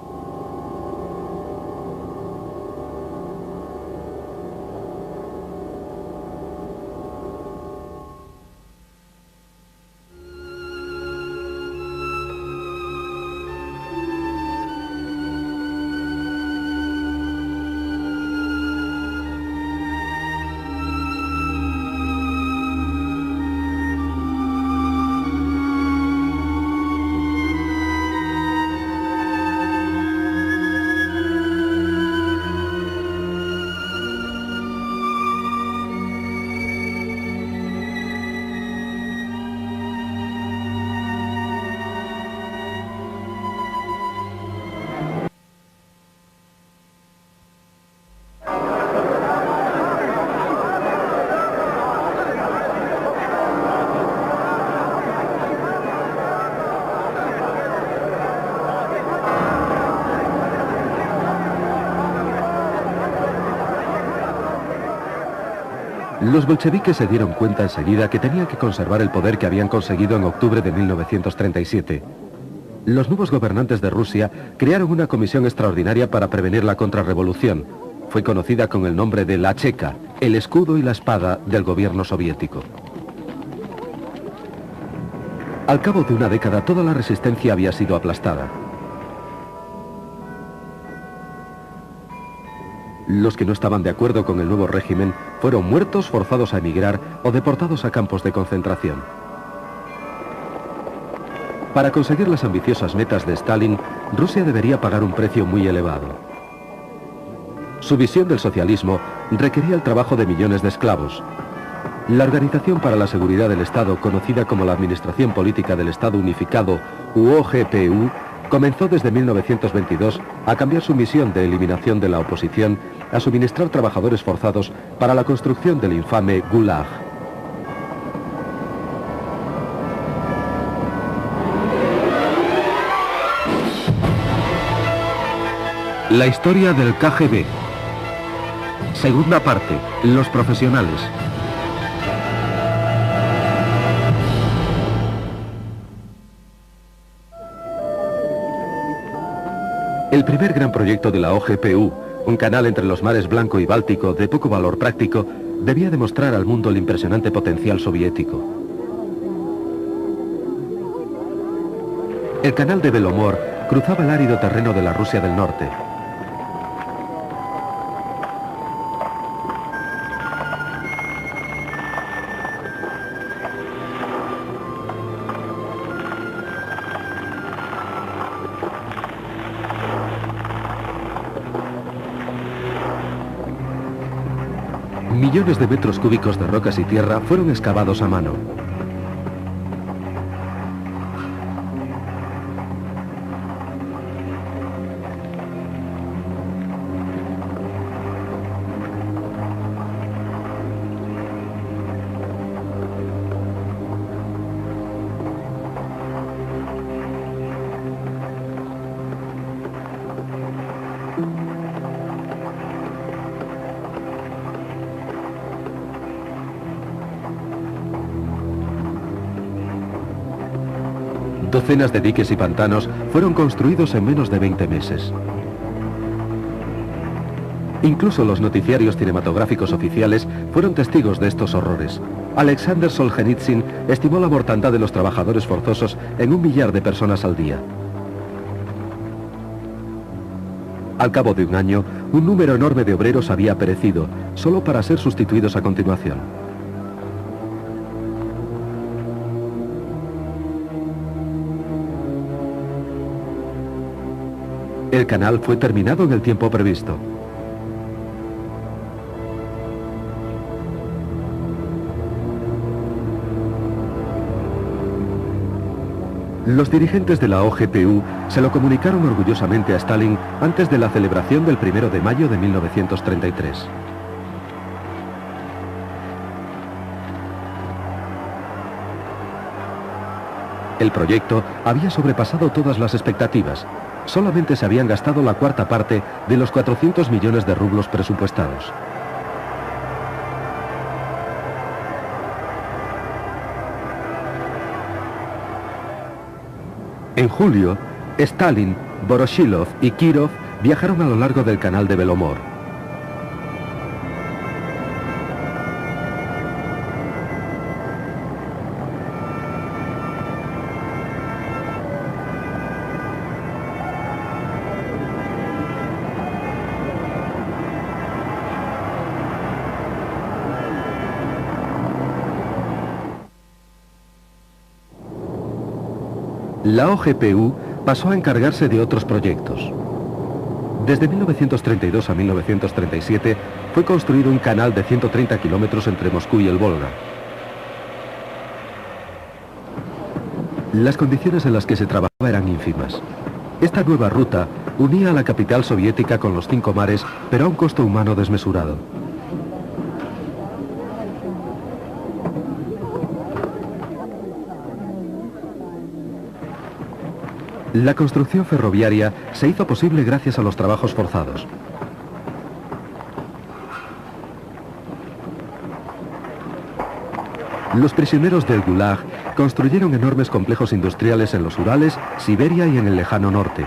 Los bolcheviques se dieron cuenta enseguida que tenían que conservar el poder que habían conseguido en octubre de 1937. Los nuevos gobernantes de Rusia crearon una comisión extraordinaria para prevenir la contrarrevolución. Fue conocida con el nombre de la Checa, el escudo y la espada del gobierno soviético. Al cabo de una década, toda la resistencia había sido aplastada. Los que no estaban de acuerdo con el nuevo régimen fueron muertos, forzados a emigrar o deportados a campos de concentración. Para conseguir las ambiciosas metas de Stalin, Rusia debería pagar un precio muy elevado. Su visión del socialismo requería el trabajo de millones de esclavos. La Organización para la Seguridad del Estado, conocida como la Administración Política del Estado Unificado, OGPU, comenzó desde 1922 a cambiar su misión de eliminación de la oposición a suministrar trabajadores forzados para la construcción del infame Gulag. La historia del KGB. Segunda parte, los profesionales. El primer gran proyecto de la OGPU, un canal entre los mares Blanco y Báltico de poco valor práctico, debía demostrar al mundo el impresionante potencial soviético. El canal de Belomor cruzaba el árido terreno de la Rusia del Norte. Millones de metros cúbicos de rocas y tierra fueron excavados a mano. Docenas de diques y pantanos fueron construidos en menos de 20 meses. Incluso los noticiarios cinematográficos oficiales fueron testigos de estos horrores. Alexander Solzhenitsyn estimó la mortandad de los trabajadores forzosos en 1 millar de personas al día. Al cabo de un año, un número enorme de obreros había perecido, solo para ser sustituidos a continuación. El canal fue terminado en el tiempo previsto. Los dirigentes de la OGPU se lo comunicaron orgullosamente a Stalin antes de la celebración del 1 de mayo de 1933. El proyecto había sobrepasado todas las expectativas. Solamente se habían gastado la cuarta parte de los 400 millones de rublos presupuestados. En julio, Stalin, Voroshilov y Kirov viajaron a lo largo del canal de Belomor. La OGPU pasó a encargarse de otros proyectos. Desde 1932 a 1937 fue construido un canal de 130 kilómetros entre Moscú y el Volga. Las condiciones en las que se trabajaba eran ínfimas. Esta nueva ruta unía a la capital soviética con los 5 mares, pero a un costo humano desmesurado. La construcción ferroviaria se hizo posible gracias a los trabajos forzados. Los prisioneros del Gulag construyeron enormes complejos industriales en los Urales, Siberia y en el lejano norte.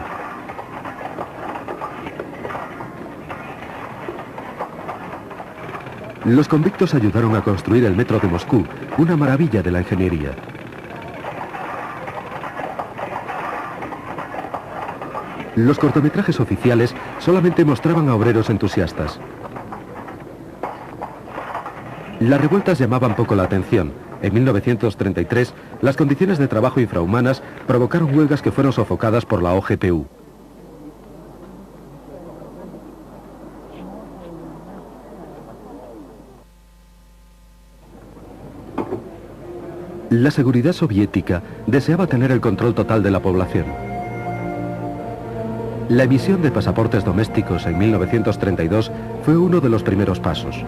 Los convictos ayudaron a construir el metro de Moscú, una maravilla de la ingeniería. Los cortometrajes oficiales solamente mostraban a obreros entusiastas. Las revueltas llamaban poco la atención. En 1933, las condiciones de trabajo infrahumanas provocaron huelgas que fueron sofocadas por la OGPU. La seguridad soviética deseaba tener el control total de la población. La emisión de pasaportes domésticos en 1932 fue uno de los primeros pasos.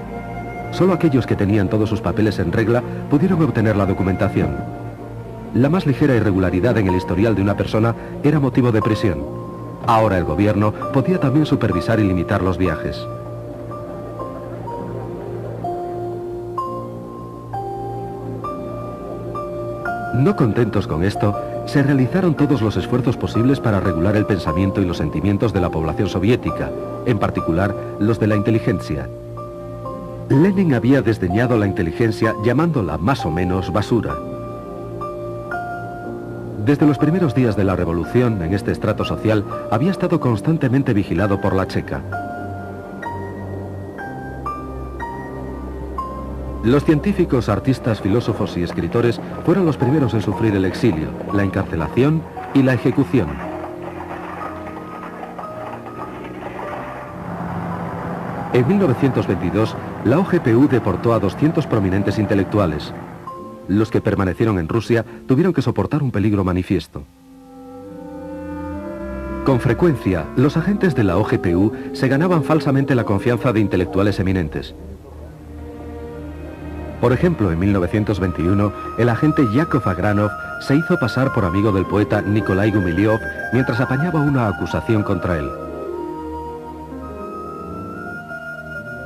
Solo aquellos que tenían todos sus papeles en regla pudieron obtener la documentación. La más ligera irregularidad en el historial de una persona era motivo de prisión. Ahora el gobierno podía también supervisar y limitar los viajes. No contentos con esto, se realizaron todos los esfuerzos posibles para regular el pensamiento y los sentimientos de la población soviética, en particular los de la inteligencia. Lenin había desdeñado la inteligencia llamándola más o menos basura. Desde los primeros días de la revolución en este estrato social había estado constantemente vigilado por la Checa. Los científicos, artistas, filósofos y escritores fueron los primeros en sufrir el exilio, la encarcelación y la ejecución. En 1922, la OGPU deportó a 200 prominentes intelectuales. Los que permanecieron en Rusia tuvieron que soportar un peligro manifiesto. Con frecuencia, los agentes de la OGPU se ganaban falsamente la confianza de intelectuales eminentes. Por ejemplo, en 1921, el agente Yakov Agranov se hizo pasar por amigo del poeta Nikolai Gumilyov mientras apañaba una acusación contra él.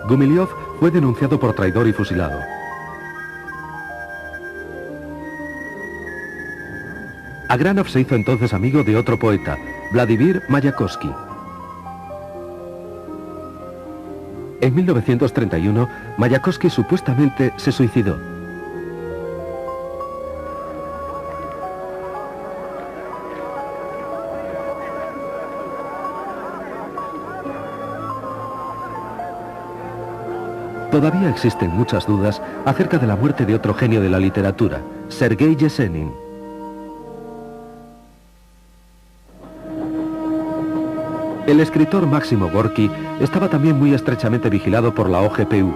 Gumilyov fue denunciado por traidor y fusilado. Agranov se hizo entonces amigo de otro poeta, Vladimir Mayakovsky. En 1931, Mayakovsky supuestamente se suicidó. Todavía existen muchas dudas acerca de la muerte de otro genio de la literatura, Sergei Yesenin. El escritor Máximo Gorki estaba también muy estrechamente vigilado por la OGPU.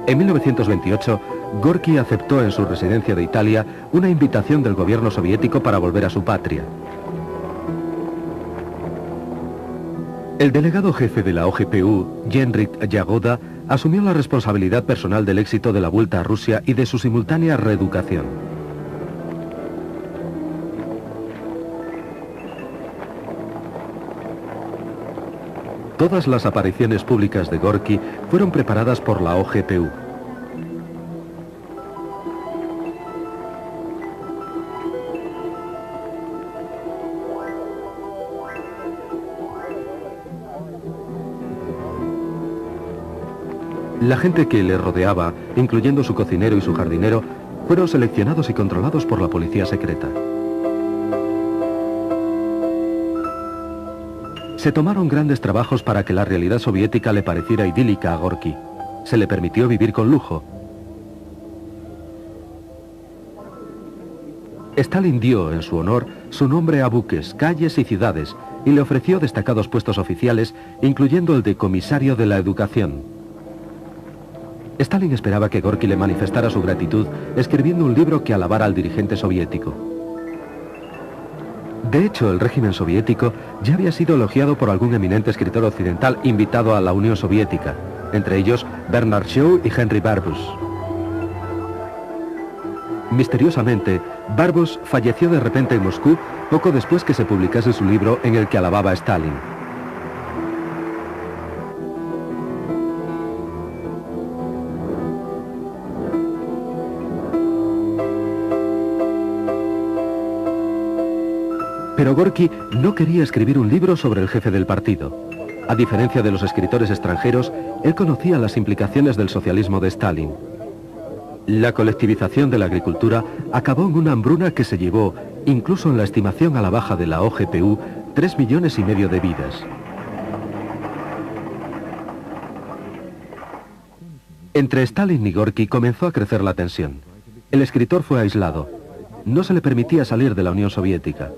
En 1928, Gorki aceptó en su residencia de Italia una invitación del gobierno soviético para volver a su patria. El delegado jefe de la OGPU, Henryk Jagoda, asumió la responsabilidad personal del éxito de la vuelta a Rusia y de su simultánea reeducación. Todas las apariciones públicas de Gorki fueron preparadas por la OGPU. La gente que le rodeaba, incluyendo su cocinero y su jardinero, fueron seleccionados y controlados por la policía secreta. Se tomaron grandes trabajos para que la realidad soviética le pareciera idílica a Gorki. Se le permitió vivir con lujo. Stalin dio, en su honor, su nombre a buques, calles y ciudades, y le ofreció destacados puestos oficiales, incluyendo el de comisario de la educación. Stalin esperaba que Gorki le manifestara su gratitud escribiendo un libro que alabara al dirigente soviético. De hecho, el régimen soviético ya había sido elogiado por algún eminente escritor occidental invitado a la Unión Soviética, entre ellos Bernard Shaw y Henry Barbus. Misteriosamente, Barbus falleció de repente en Moscú poco después que se publicase su libro en el que alababa a Stalin. Pero Gorki no quería escribir un libro sobre el jefe del partido. A diferencia de los escritores extranjeros, él conocía las implicaciones del socialismo de Stalin. La colectivización de la agricultura acabó en una hambruna que se llevó, incluso en la estimación a la baja de la OGPU, 3,5 millones de vidas. Entre Stalin y Gorki comenzó a crecer la tensión. El escritor fue aislado. No se le permitía salir de la Unión Soviética.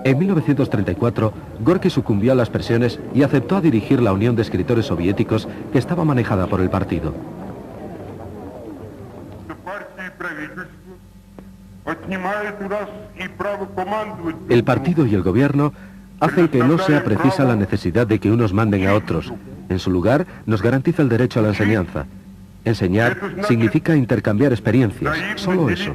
En 1934, Gorki sucumbió a las presiones y aceptó a dirigir la Unión de Escritores Soviéticos, que estaba manejada por el partido. El partido y el gobierno hacen que no sea precisa la necesidad de que unos manden a otros. En su lugar, nos garantiza el derecho a la enseñanza. Enseñar significa intercambiar experiencias, solo eso.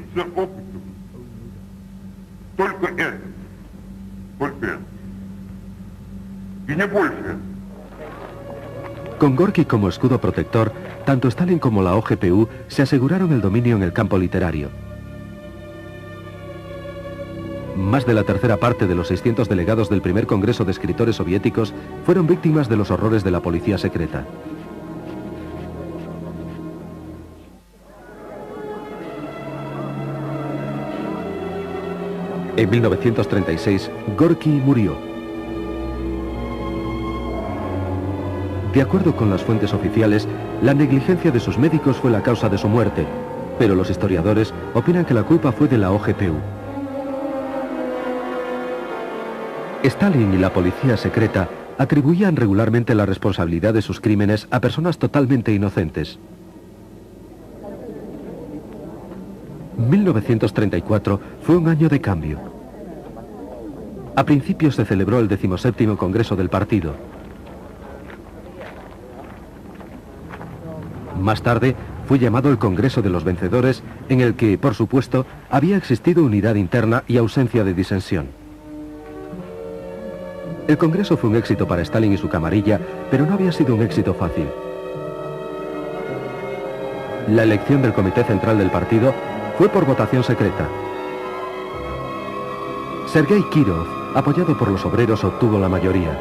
Con Gorki como escudo protector, tanto Stalin como la OGPU se aseguraron el dominio en el campo literario. Más de la tercera parte de los 600 delegados del primer Congreso de Escritores Soviéticos fueron víctimas de los horrores de la policía secreta. En 1936, Gorki murió. De acuerdo con las fuentes oficiales, la negligencia de sus médicos fue la causa de su muerte, pero los historiadores opinan que la culpa fue de la OGPU. Stalin y la policía secreta atribuían regularmente la responsabilidad de sus crímenes a personas totalmente inocentes. 1934 fue un año de cambio. A principios se celebró el 17º Congreso del partido. Más tarde fue llamado el Congreso de los Vencedores, en el que, por supuesto, había existido unidad interna y ausencia de disensión. El Congreso fue un éxito para Stalin y su camarilla, pero no había sido un éxito fácil. La elección del Comité Central del partido fue por votación secreta. Sergei Kirov, apoyado por los obreros, obtuvo la mayoría.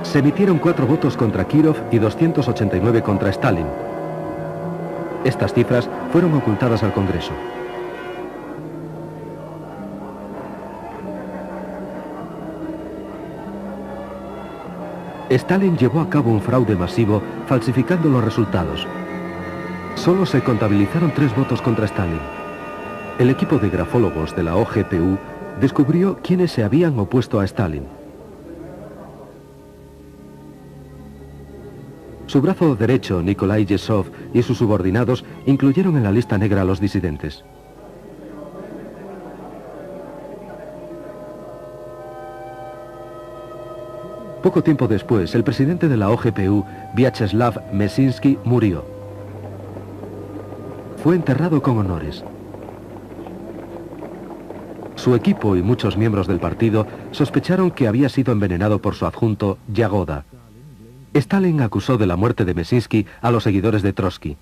Se emitieron 4 votos contra Kirov y 289 contra Stalin. Estas cifras fueron ocultadas al Congreso. Stalin llevó a cabo un fraude masivo falsificando los resultados. Solo se contabilizaron 3 votos contra Stalin. El equipo de grafólogos de la OGPU descubrió quiénes se habían opuesto a Stalin. Su brazo derecho, Nikolai Yezhov, y sus subordinados incluyeron en la lista negra a los disidentes. Poco tiempo después, el presidente de la OGPU, Vyacheslav Mesinsky, murió. Fue enterrado con honores. Su equipo y muchos miembros del partido sospecharon que había sido envenenado por su adjunto, Yagoda. Stalin acusó de la muerte de Mesinsky a los seguidores de Trotsky.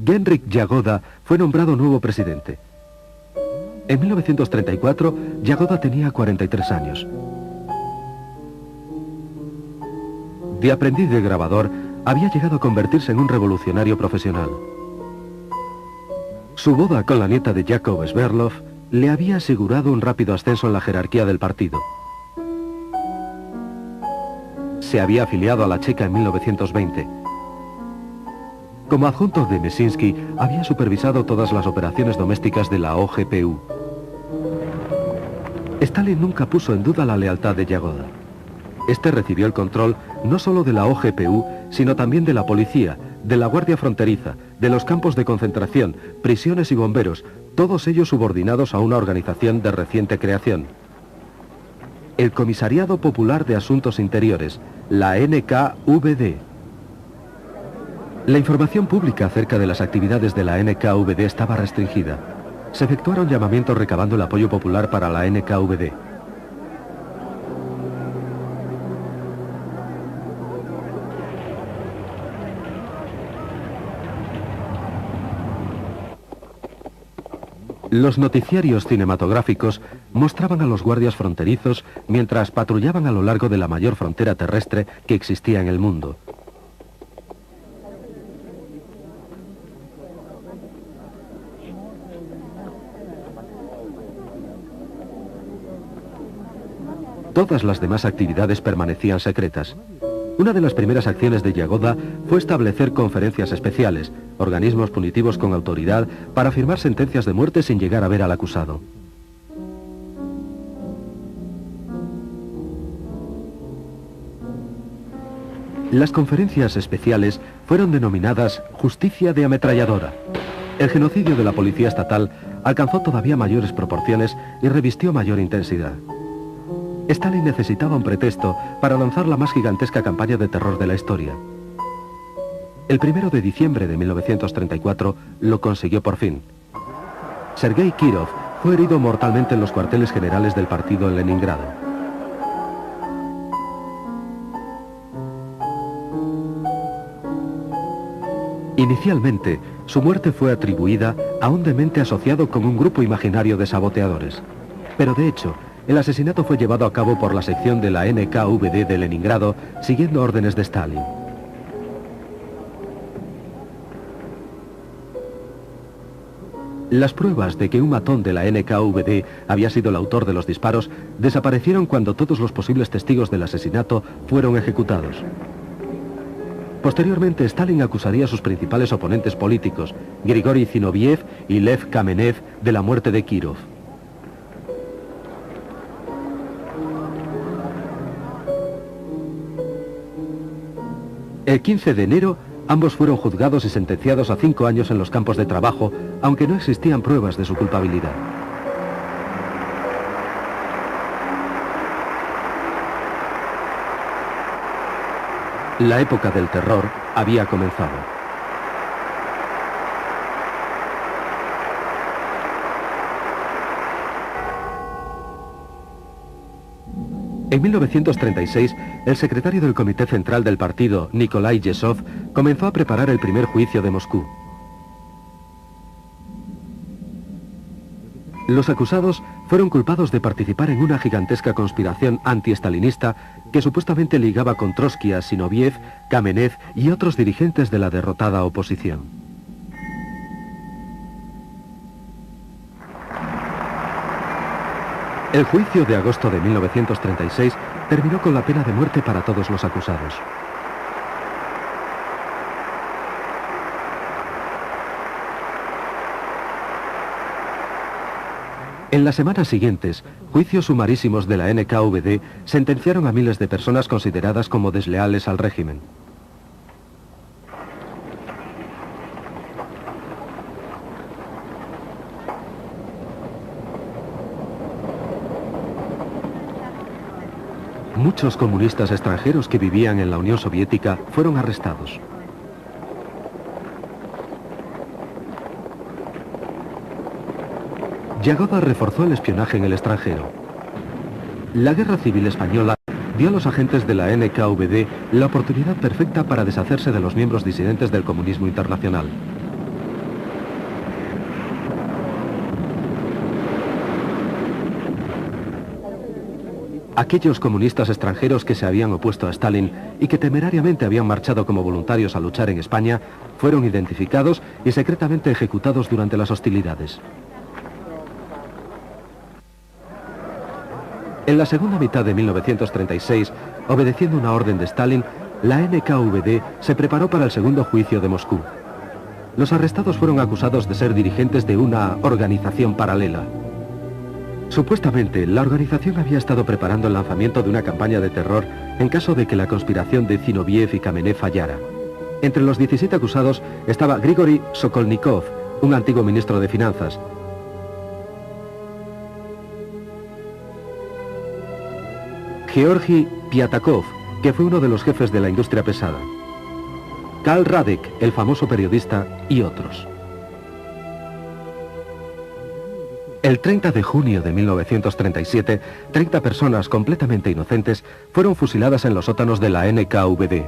Genrikh Yagoda fue nombrado nuevo presidente. En 1934, Yagoda tenía 43 años. De aprendiz de grabador, había llegado a convertirse en un revolucionario profesional. Su boda con la nieta de Yakov Sverdlov le había asegurado un rápido ascenso en la jerarquía del partido. Se había afiliado a la Checa en 1920. Como adjunto de Mesinsky, había supervisado todas las operaciones domésticas de la OGPU. Stalin nunca puso en duda la lealtad de Yagoda. Este recibió el control no solo de la OGPU, sino también de la policía, de la Guardia Fronteriza, de los campos de concentración, prisiones y bomberos, todos ellos subordinados a una organización de reciente creación. El Comisariado Popular de Asuntos Interiores, la NKVD. La información pública acerca de las actividades de la NKVD estaba restringida. Se efectuaron llamamientos recabando el apoyo popular para la NKVD. Los noticiarios cinematográficos mostraban a los guardias fronterizos mientras patrullaban a lo largo de la mayor frontera terrestre que existía en el mundo. Todas las demás actividades permanecían secretas. Una de las primeras acciones de Yagoda fue establecer conferencias especiales, organismos punitivos con autoridad para firmar sentencias de muerte sin llegar a ver al acusado. Las conferencias especiales fueron denominadas justicia de ametralladora. El genocidio de la policía estatal alcanzó todavía mayores proporciones y revistió mayor intensidad. Stalin necesitaba un pretexto para lanzar la más gigantesca campaña de terror de la historia. El 1 de diciembre de 1934 lo consiguió por fin. Sergei Kirov fue herido mortalmente en los cuarteles generales del partido en Leningrado. Inicialmente, su muerte fue atribuida a un demente asociado con un grupo imaginario de saboteadores. Pero de hecho, el asesinato fue llevado a cabo por la sección de la NKVD de Leningrado, siguiendo órdenes de Stalin. Las pruebas de que un matón de la NKVD había sido el autor de los disparos desaparecieron cuando todos los posibles testigos del asesinato fueron ejecutados. Posteriormente, Stalin acusaría a sus principales oponentes políticos, Grigori Zinoviev y Lev Kamenev, de la muerte de Kirov. El 15 de enero, ambos fueron juzgados y sentenciados a 5 años en los campos de trabajo, aunque no existían pruebas de su culpabilidad. La época del terror había comenzado. En 1936, el secretario del Comité Central del partido, Nikolai Yezhov, comenzó a preparar el primer juicio de Moscú. Los acusados fueron culpados de participar en una gigantesca conspiración anti-estalinista que supuestamente ligaba con Trotsky a Zinoviev, Kamenev y otros dirigentes de la derrotada oposición. El juicio de agosto de 1936 terminó con la pena de muerte para todos los acusados. En las semanas siguientes, juicios sumarísimos de la NKVD sentenciaron a miles de personas consideradas como desleales al régimen. Muchos comunistas extranjeros que vivían en la Unión Soviética fueron arrestados. Yagoda reforzó el espionaje en el extranjero. La Guerra Civil Española dio a los agentes de la NKVD la oportunidad perfecta para deshacerse de los miembros disidentes del comunismo internacional. Aquellos comunistas extranjeros que se habían opuesto a Stalin y que temerariamente habían marchado como voluntarios a luchar en España fueron identificados y secretamente ejecutados durante las hostilidades. En la segunda mitad de 1936, obedeciendo una orden de Stalin, la NKVD se preparó para el segundo juicio de Moscú. Los arrestados fueron acusados de ser dirigentes de una organización paralela. Supuestamente, la organización había estado preparando el lanzamiento de una campaña de terror en caso de que la conspiración de Zinoviev y Kamenev fallara. Entre los 17 acusados estaba Grigori Sokolnikov, un antiguo ministro de Finanzas. Georgi Piatakov, que fue uno de los jefes de la industria pesada. Karl Radek, el famoso periodista, y otros. El 30 de junio de 1937, 30 personas completamente inocentes fueron fusiladas en los sótanos de la NKVD.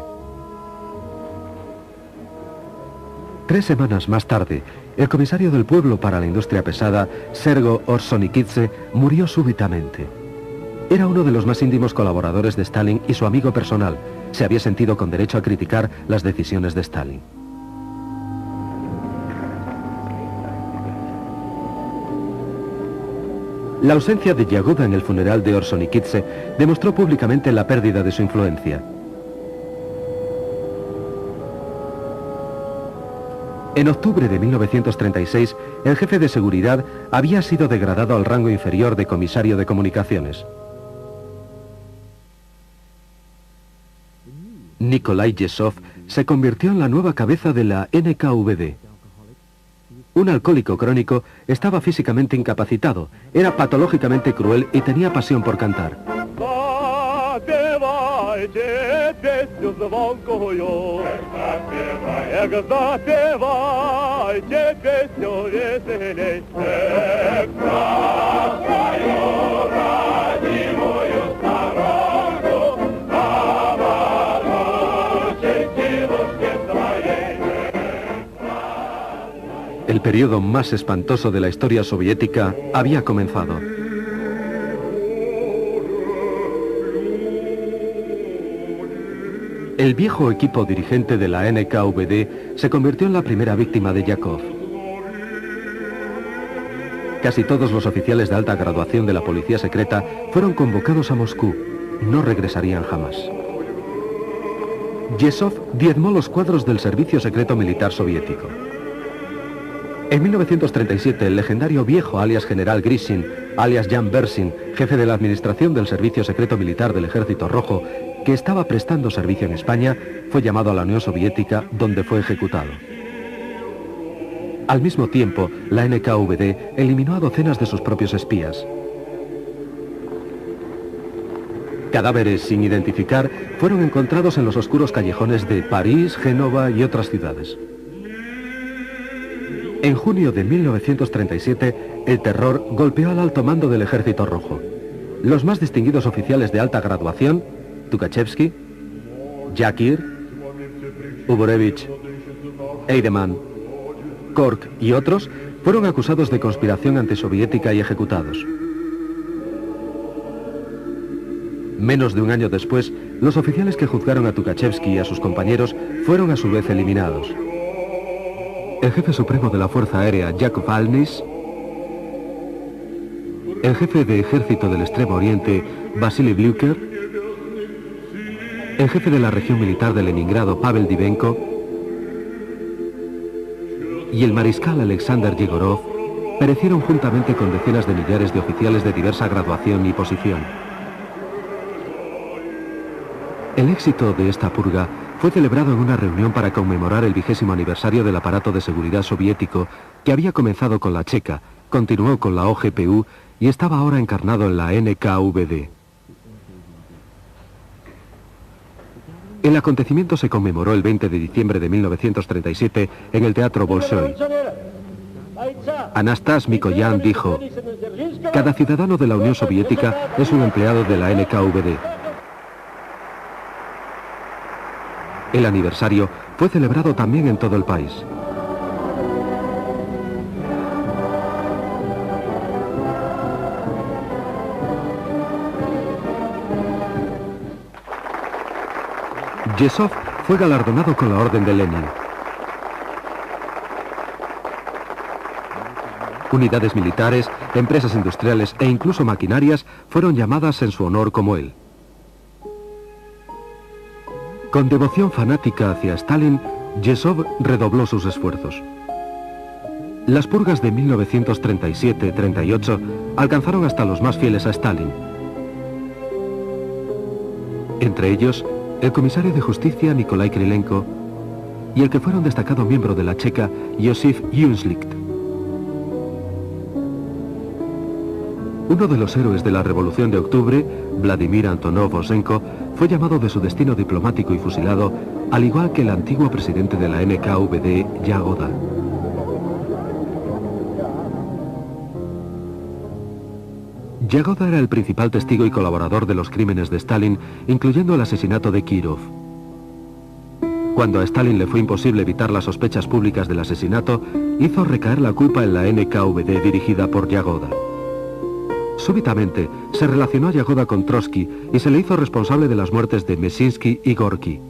3 semanas más tarde, el comisario del pueblo para la industria pesada, Sergo Orsonikidze, murió súbitamente. Era uno de los más íntimos colaboradores de Stalin y su amigo personal. Se había sentido con derecho a criticar las decisiones de Stalin. La ausencia de Yagoda en el funeral de Orsonikidze demostró públicamente la pérdida de su influencia. En octubre de 1936, el jefe de seguridad había sido degradado al rango inferior de comisario de comunicaciones. Nikolai Yesov se convirtió en la nueva cabeza de la NKVD. Un alcohólico crónico estaba físicamente incapacitado, era patológicamente cruel y tenía pasión por cantar. El periodo más espantoso de la historia soviética había comenzado. El viejo equipo dirigente de la NKVD se convirtió en la primera víctima de Yakov. Casi todos los oficiales de alta graduación de la policía secreta fueron convocados a Moscú. No regresarían jamás. Yesov diezmó los cuadros del servicio secreto militar soviético. En 1937, el legendario viejo alias general Grishin, alias Jan Bersin, jefe de la administración del Servicio Secreto Militar del Ejército Rojo, que estaba prestando servicio en España, fue llamado a la Unión Soviética, donde fue ejecutado. Al mismo tiempo, la NKVD eliminó a docenas de sus propios espías. Cadáveres sin identificar fueron encontrados en los oscuros callejones de París, Génova y otras ciudades. En junio de 1937, el terror golpeó al alto mando del Ejército Rojo. Los más distinguidos oficiales de alta graduación, Tukhachevsky, Yakir, Uborevich, Eidemann, Kork y otros, fueron acusados de conspiración antisoviética y ejecutados. Menos de un año después, los oficiales que juzgaron a Tukhachevsky y a sus compañeros fueron a su vez eliminados. El jefe supremo de la Fuerza Aérea, Yakov Alnis, el jefe de ejército del Extremo Oriente, Vasily Blyuker, el jefe de la región militar de Leningrado, Pavel Divenko, y el mariscal Alexander Yegorov perecieron juntamente con decenas de millares de oficiales de diversa graduación y posición. El éxito de esta purga fue celebrado en una reunión para conmemorar el 20º aniversario del aparato de seguridad soviético, que había comenzado con la Checa, continuó con la OGPU y estaba ahora encarnado en la NKVD. El acontecimiento se conmemoró el 20 de diciembre de 1937 en el Teatro Bolshoi. Anastas Mikoyan dijo: "Cada ciudadano de la Unión Soviética es un empleado de la NKVD". El aniversario fue celebrado también en todo el país. Yezhov fue galardonado con la Orden de Lenin. Unidades militares, empresas industriales e incluso maquinarias fueron llamadas en su honor como él. Con devoción fanática hacia Stalin, Yezhov redobló sus esfuerzos. Las purgas de 1937-38 alcanzaron hasta los más fieles a Stalin. Entre ellos, el comisario de justicia Nikolai Krylenko y el que fuera un destacado miembro de la Checa, Josif Yunslicht. Uno de los héroes de la Revolución de Octubre, Vladimir Antonov Osenko, fue llamado de su destino diplomático y fusilado, al igual que el antiguo presidente de la NKVD, Yagoda. Yagoda era el principal testigo y colaborador de los crímenes de Stalin, incluyendo el asesinato de Kirov. Cuando a Stalin le fue imposible evitar las sospechas públicas del asesinato, hizo recaer la culpa en la NKVD dirigida por Yagoda. Súbitamente, se relacionó a Yagoda con Trotsky y se le hizo responsable de las muertes de Mesinsky y Gorky.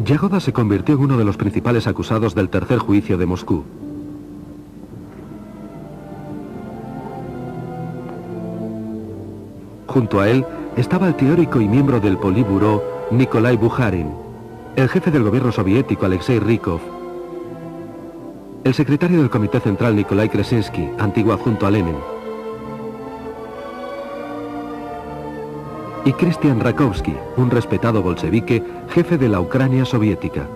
Yagoda se convirtió en uno de los principales acusados del tercer juicio de Moscú. Junto a él estaba el teórico y miembro del Politburó Nikolai Bukharin, el jefe del gobierno soviético Alexei Rykov, el secretario del Comité Central Nikolai Kresinsky, antiguo adjunto a Lenin, y Christian Rakovsky, un respetado bolchevique, jefe de la Ucrania soviética.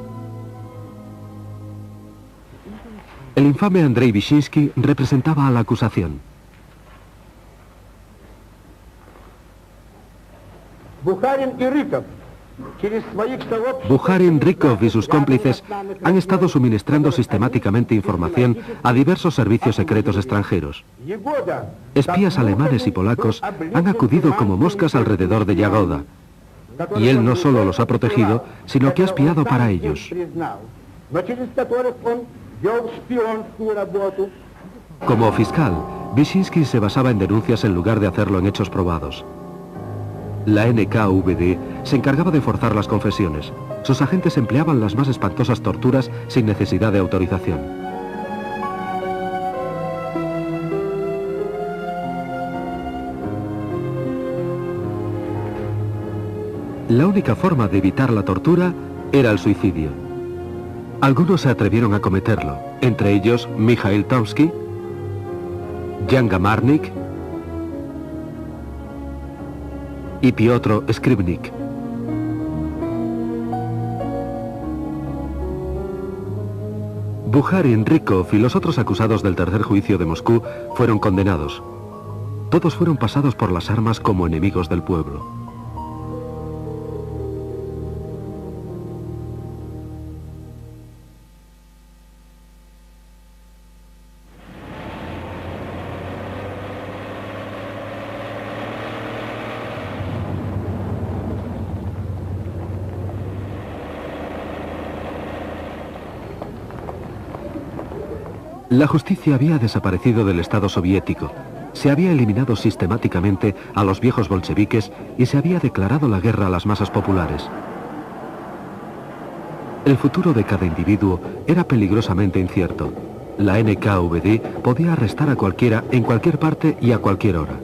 El infame Andrei Vyshinsky representaba a la acusación. Bukharin, Rykov y sus cómplices han estado suministrando sistemáticamente información a diversos servicios secretos extranjeros. Espías alemanes y polacos han acudido como moscas alrededor de Yagoda, y él no solo los ha protegido, sino que ha espiado para ellos. Como fiscal, Vyshinsky se basaba en denuncias en lugar de hacerlo en hechos probados. La NKVD se encargaba de forzar las confesiones. Sus agentes empleaban las más espantosas torturas sin necesidad de autorización. La única forma de evitar la tortura era el suicidio. Algunos se atrevieron a cometerlo, entre ellos Mikhail Tomsky, Jan Gamarnik y Piotr Skripnik. Bukharin, Rykov y los otros acusados del tercer juicio de Moscú fueron condenados. Todos fueron pasados por las armas como enemigos del pueblo. La justicia había desaparecido del Estado soviético, se había eliminado sistemáticamente a los viejos bolcheviques y se había declarado la guerra a las masas populares. El futuro de cada individuo era peligrosamente incierto. La NKVD podía arrestar a cualquiera en cualquier parte y a cualquier hora.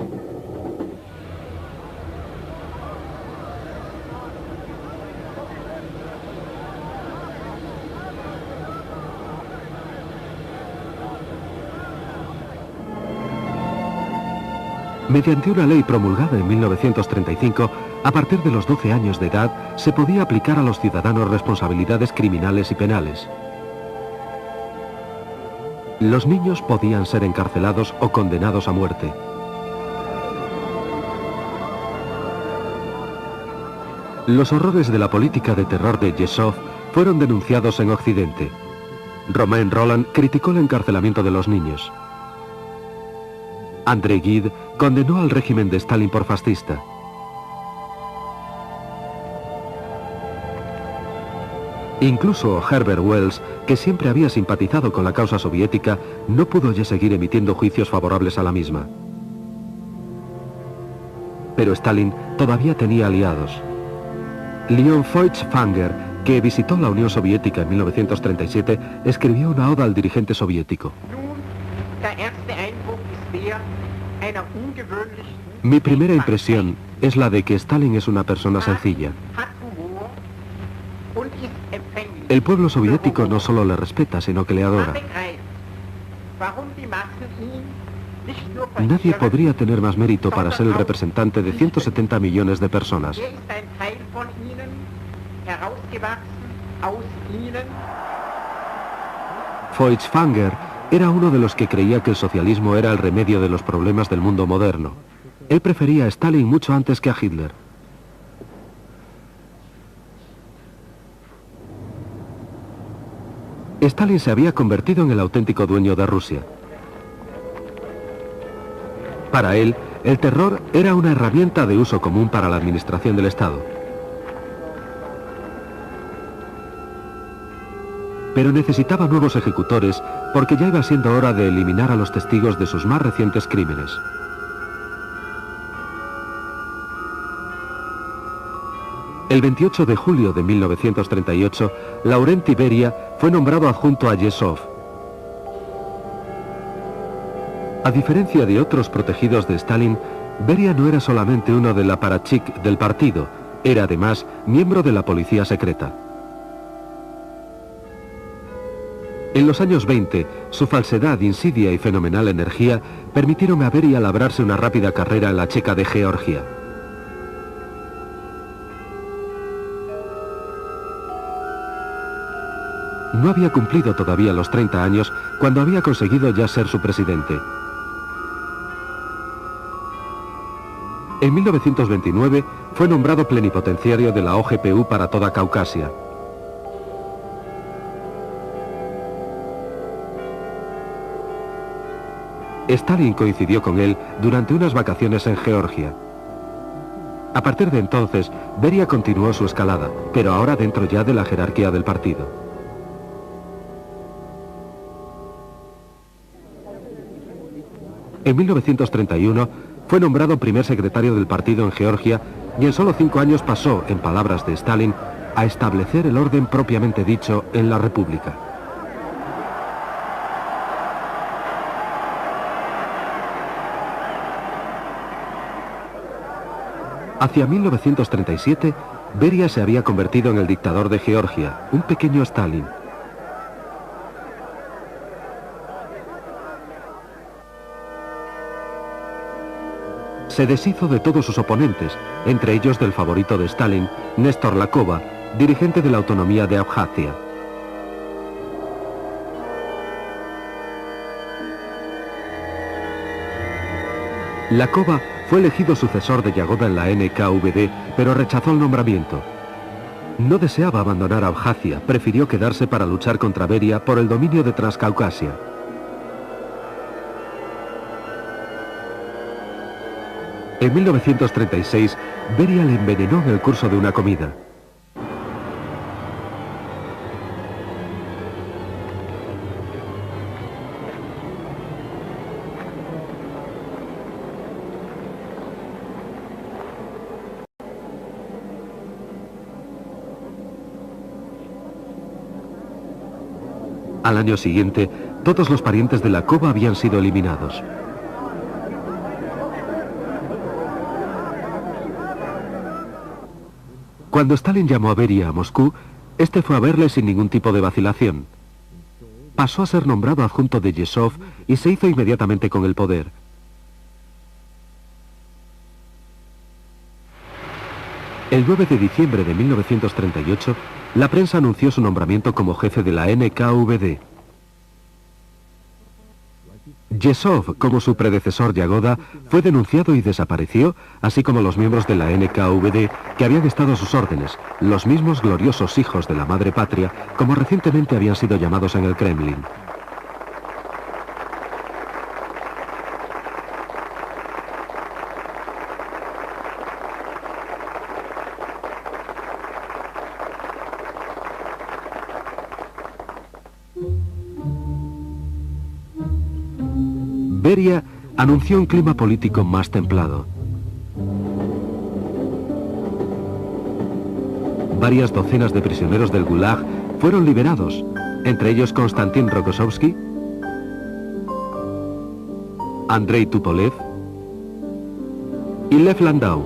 Mediante una ley promulgada en 1935, a partir de los 12 años de edad, se podía aplicar a los ciudadanos responsabilidades criminales y penales. Los niños podían ser encarcelados o condenados a muerte. Los horrores de la política de terror de Yezhov fueron denunciados en Occidente. Romain Rolland criticó el encarcelamiento de los niños. André Gide condenó al régimen de Stalin por fascista. Incluso Herbert Wells, que siempre había simpatizado con la causa soviética, no pudo ya seguir emitiendo juicios favorables a la misma. Pero Stalin todavía tenía aliados. Leon Feuchtwanger, que visitó la Unión Soviética en 1937, escribió una oda al dirigente soviético. Mi primera impresión es la de que Stalin es una persona sencilla. El pueblo soviético no solo le respeta, sino que le adora. Nadie podría tener más mérito para ser el representante de 170 millones de personas. Feuchtwanger era uno de los que creía que el socialismo era el remedio de los problemas del mundo moderno. Él prefería a Stalin mucho antes que a Hitler. Stalin se había convertido en el auténtico dueño de Rusia. Para él, el terror era una herramienta de uso común para la administración del Estado. Pero necesitaba nuevos ejecutores porque ya iba siendo hora de eliminar a los testigos de sus más recientes crímenes. El 28 de julio de 1938, Laurenti Beria fue nombrado adjunto a Yezhov. A diferencia de otros protegidos de Stalin, Beria no era solamente uno del apparatchik del partido, era además miembro de la policía secreta. En los años 20, su falsedad, insidia y fenomenal energía permitieron a Beria labrarse una rápida carrera en la Checa de Georgia. No había cumplido todavía los 30 años cuando había conseguido ya ser su presidente. En 1929 fue nombrado plenipotenciario de la OGPU para toda Caucasia. Stalin coincidió con él durante unas vacaciones en Georgia. A partir de entonces, Beria continuó su escalada, pero ahora dentro ya de la jerarquía del partido. En 1931 fue nombrado primer secretario del partido en Georgia y en solo 5 años pasó, en palabras de Stalin, a establecer el orden propiamente dicho en la República. Hacia 1937, Beria se había convertido en el dictador de Georgia, un pequeño Stalin. Se deshizo de todos sus oponentes, entre ellos del favorito de Stalin, Néstor Lakova, dirigente de la autonomía de Abjasia. Lakova fue elegido sucesor de Yagoda en la NKVD, pero rechazó el nombramiento. No deseaba abandonar Abjasia, prefirió quedarse para luchar contra Beria por el dominio de Transcaucasia. En 1936, Beria le envenenó en el curso de una comida. Al año siguiente, todos los parientes de Lakova habían sido eliminados. Cuando Stalin llamó a Beria a Moscú, este fue a verle sin ningún tipo de vacilación. Pasó a ser nombrado adjunto de Yezhov y se hizo inmediatamente con el poder. El 9 de diciembre de 1938, la prensa anunció su nombramiento como jefe de la NKVD. Yesov, como su predecesor Yagoda, fue denunciado y desapareció, así como los miembros de la NKVD que habían estado a sus órdenes, los mismos gloriosos hijos de la madre patria, como recientemente habían sido llamados en el Kremlin. Beria anunció un clima político más templado. Varias docenas de prisioneros del Gulag fueron liberados, entre ellos Konstantin Rokossovsky, Andrei Tupolev y Lev Landau.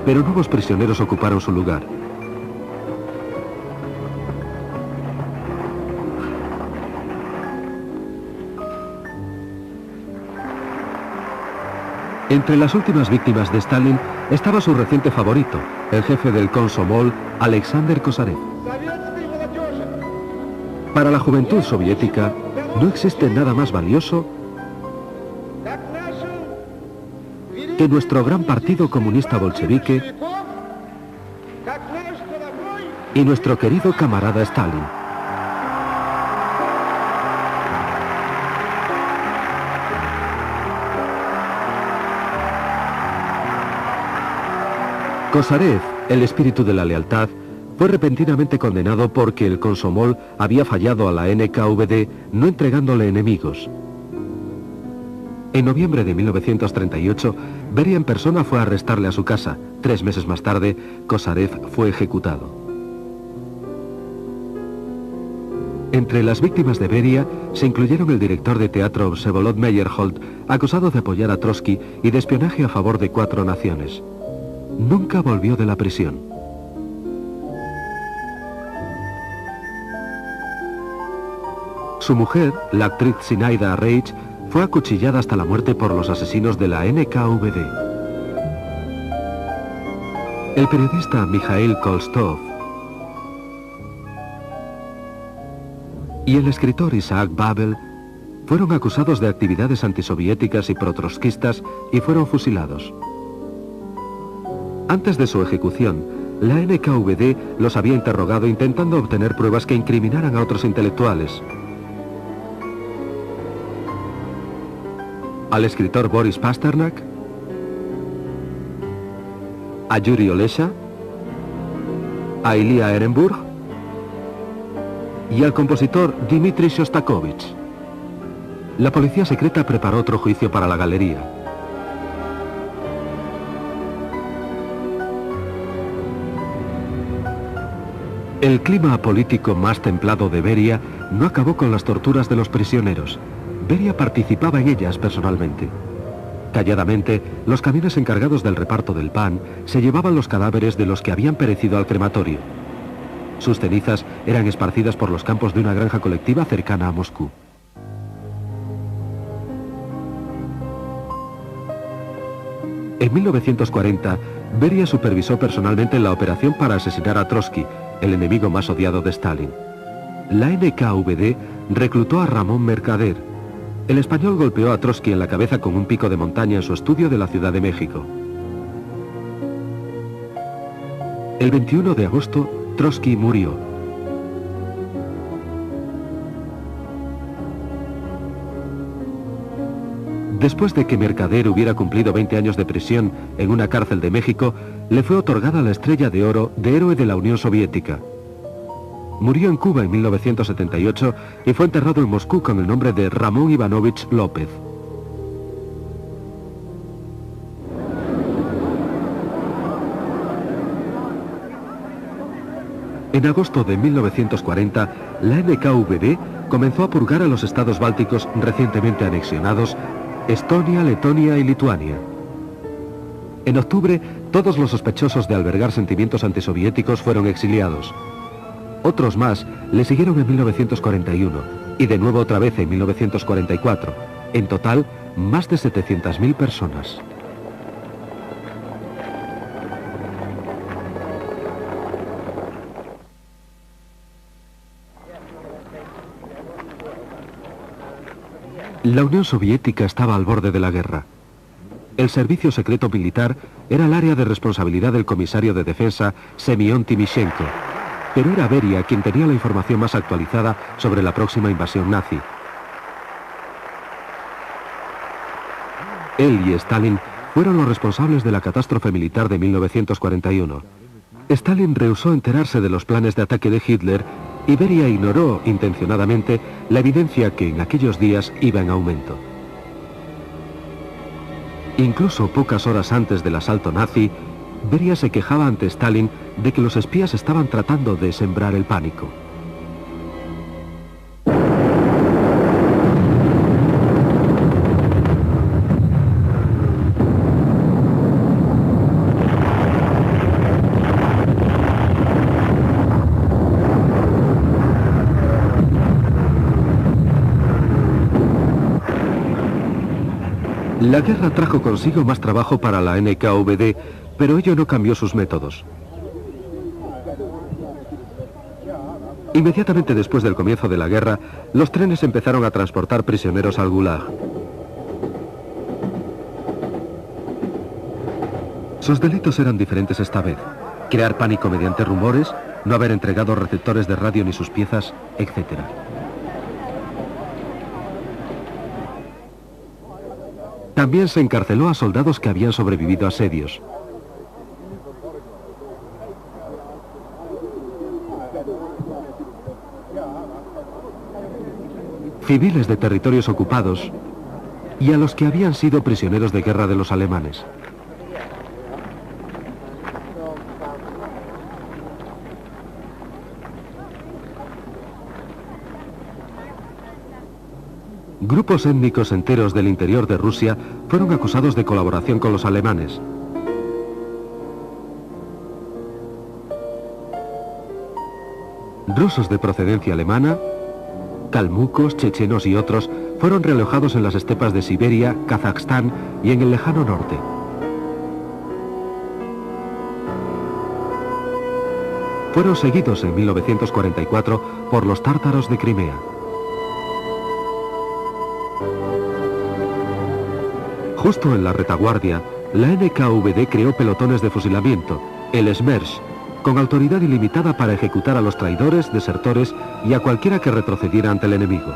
Pero nuevos prisioneros ocuparon su lugar. Entre las últimas víctimas de Stalin estaba su reciente favorito, el jefe del Komsomol, Alexander Kosarev. Para la juventud soviética, no existe nada más valioso que nuestro gran partido comunista bolchevique y nuestro querido camarada Stalin. Kosarev, el espíritu de la lealtad, fue repentinamente condenado porque el Komsomol había fallado a la NKVD no entregándole enemigos. En noviembre de 1938, Beria en persona fue a arrestarle a su casa. 3 meses más tarde, Kosarev fue ejecutado. Entre las víctimas de Beria se incluyeron el director de teatro Vsevolod Meyerhold, acusado de apoyar a Trotsky y de espionaje a favor de 4 naciones. Nunca volvió de la prisión. Su mujer, la actriz Zinaida Reich, fue acuchillada hasta la muerte por los asesinos de la NKVD. El periodista Mikhail Kolstov y el escritor Isaac Babel fueron acusados de actividades antisoviéticas y protrotskistas y fueron fusilados. Antes de su ejecución, la NKVD los había interrogado intentando obtener pruebas que incriminaran a otros intelectuales. Al escritor Boris Pasternak, a Yuri Olesha, a Ilya Ehrenburg y al compositor Dmitri Shostakovich. La policía secreta preparó otro juicio para la galería. El clima político más templado de Beria no acabó con las torturas de los prisioneros. Beria participaba en ellas personalmente. Calladamente, los camiones encargados del reparto del pan se llevaban los cadáveres de los que habían perecido al crematorio. Sus cenizas eran esparcidas por los campos de una granja colectiva cercana a Moscú. En 1940, Beria supervisó personalmente la operación para asesinar a Trotsky, el enemigo más odiado de Stalin. La NKVD reclutó a Ramón Mercader. El español golpeó a Trotsky en la cabeza con un pico de montaña en su estudio de la Ciudad de México. El 21 de agosto, Trotsky murió. Después de que Mercader hubiera cumplido 20 años de prisión en una cárcel de México, le fue otorgada la Estrella de Oro de Héroe de la Unión Soviética. Murió en Cuba en 1978 y fue enterrado en Moscú con el nombre de Ramón Ivanovich López. En agosto de 1940, la NKVD comenzó a purgar a los estados bálticos recientemente anexionados, Estonia, Letonia y Lituania. En octubre, todos los sospechosos de albergar sentimientos antisoviéticos fueron exiliados. Otros más le siguieron en 1941 y de nuevo otra vez en 1944. En total, más de 700.000 personas. La Unión Soviética estaba al borde de la guerra. El servicio secreto militar era el área de responsabilidad del comisario de defensa Semyon Timoshenko, pero era Beria quien tenía la información más actualizada sobre la próxima invasión nazi. Él y Stalin fueron los responsables de la catástrofe militar de 1941. Stalin rehusó enterarse de los planes de ataque de Hitler y Beria ignoró intencionadamente la evidencia que en aquellos días iba en aumento. Incluso pocas horas antes del asalto nazi, Beria se quejaba ante Stalin de que los espías estaban tratando de sembrar el pánico. La guerra trajo consigo más trabajo para la NKVD, pero ello no cambió sus métodos. Inmediatamente después del comienzo de la guerra, los trenes empezaron a transportar prisioneros al Gulag. Sus delitos eran diferentes esta vez: crear pánico mediante rumores, no haber entregado receptores de radio ni sus piezas, etc. También se encarceló a soldados que habían sobrevivido a asedios. Civiles de territorios ocupados y a los que habían sido prisioneros de guerra de los alemanes. Grupos étnicos enteros del interior de Rusia fueron acusados de colaboración con los alemanes. Rusos de procedencia alemana, calmucos, chechenos y otros fueron realojados en las estepas de Siberia, Kazajstán y en el lejano norte. Fueron seguidos en 1944 por los tártaros de Crimea. Justo en la retaguardia, la NKVD creó pelotones de fusilamiento, el Smersh, con autoridad ilimitada para ejecutar a los traidores, desertores y a cualquiera que retrocediera ante el enemigo.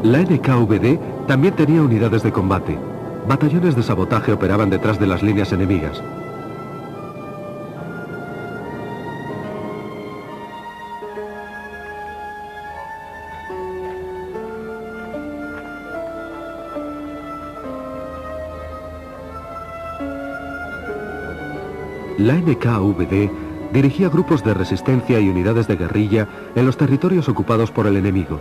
La NKVD también tenía unidades de combate. Batallones de sabotaje operaban detrás de las líneas enemigas. La NKVD dirigía grupos de resistencia y unidades de guerrilla en los territorios ocupados por el enemigo.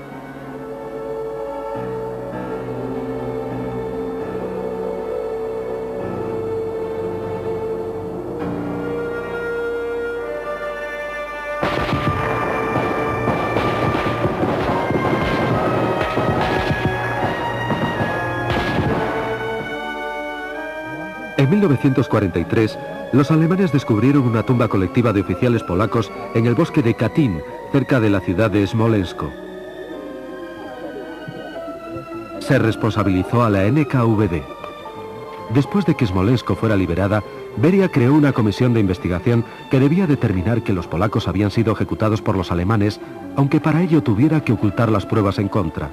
En 1943, los alemanes descubrieron una tumba colectiva de oficiales polacos en el bosque de Katyn, cerca de la ciudad de Smolensk. Se responsabilizó a la NKVD. Después de que Smolensk fuera liberada, Beria creó una comisión de investigación que debía determinar que los polacos habían sido ejecutados por los alemanes, aunque para ello tuviera que ocultar las pruebas en contra.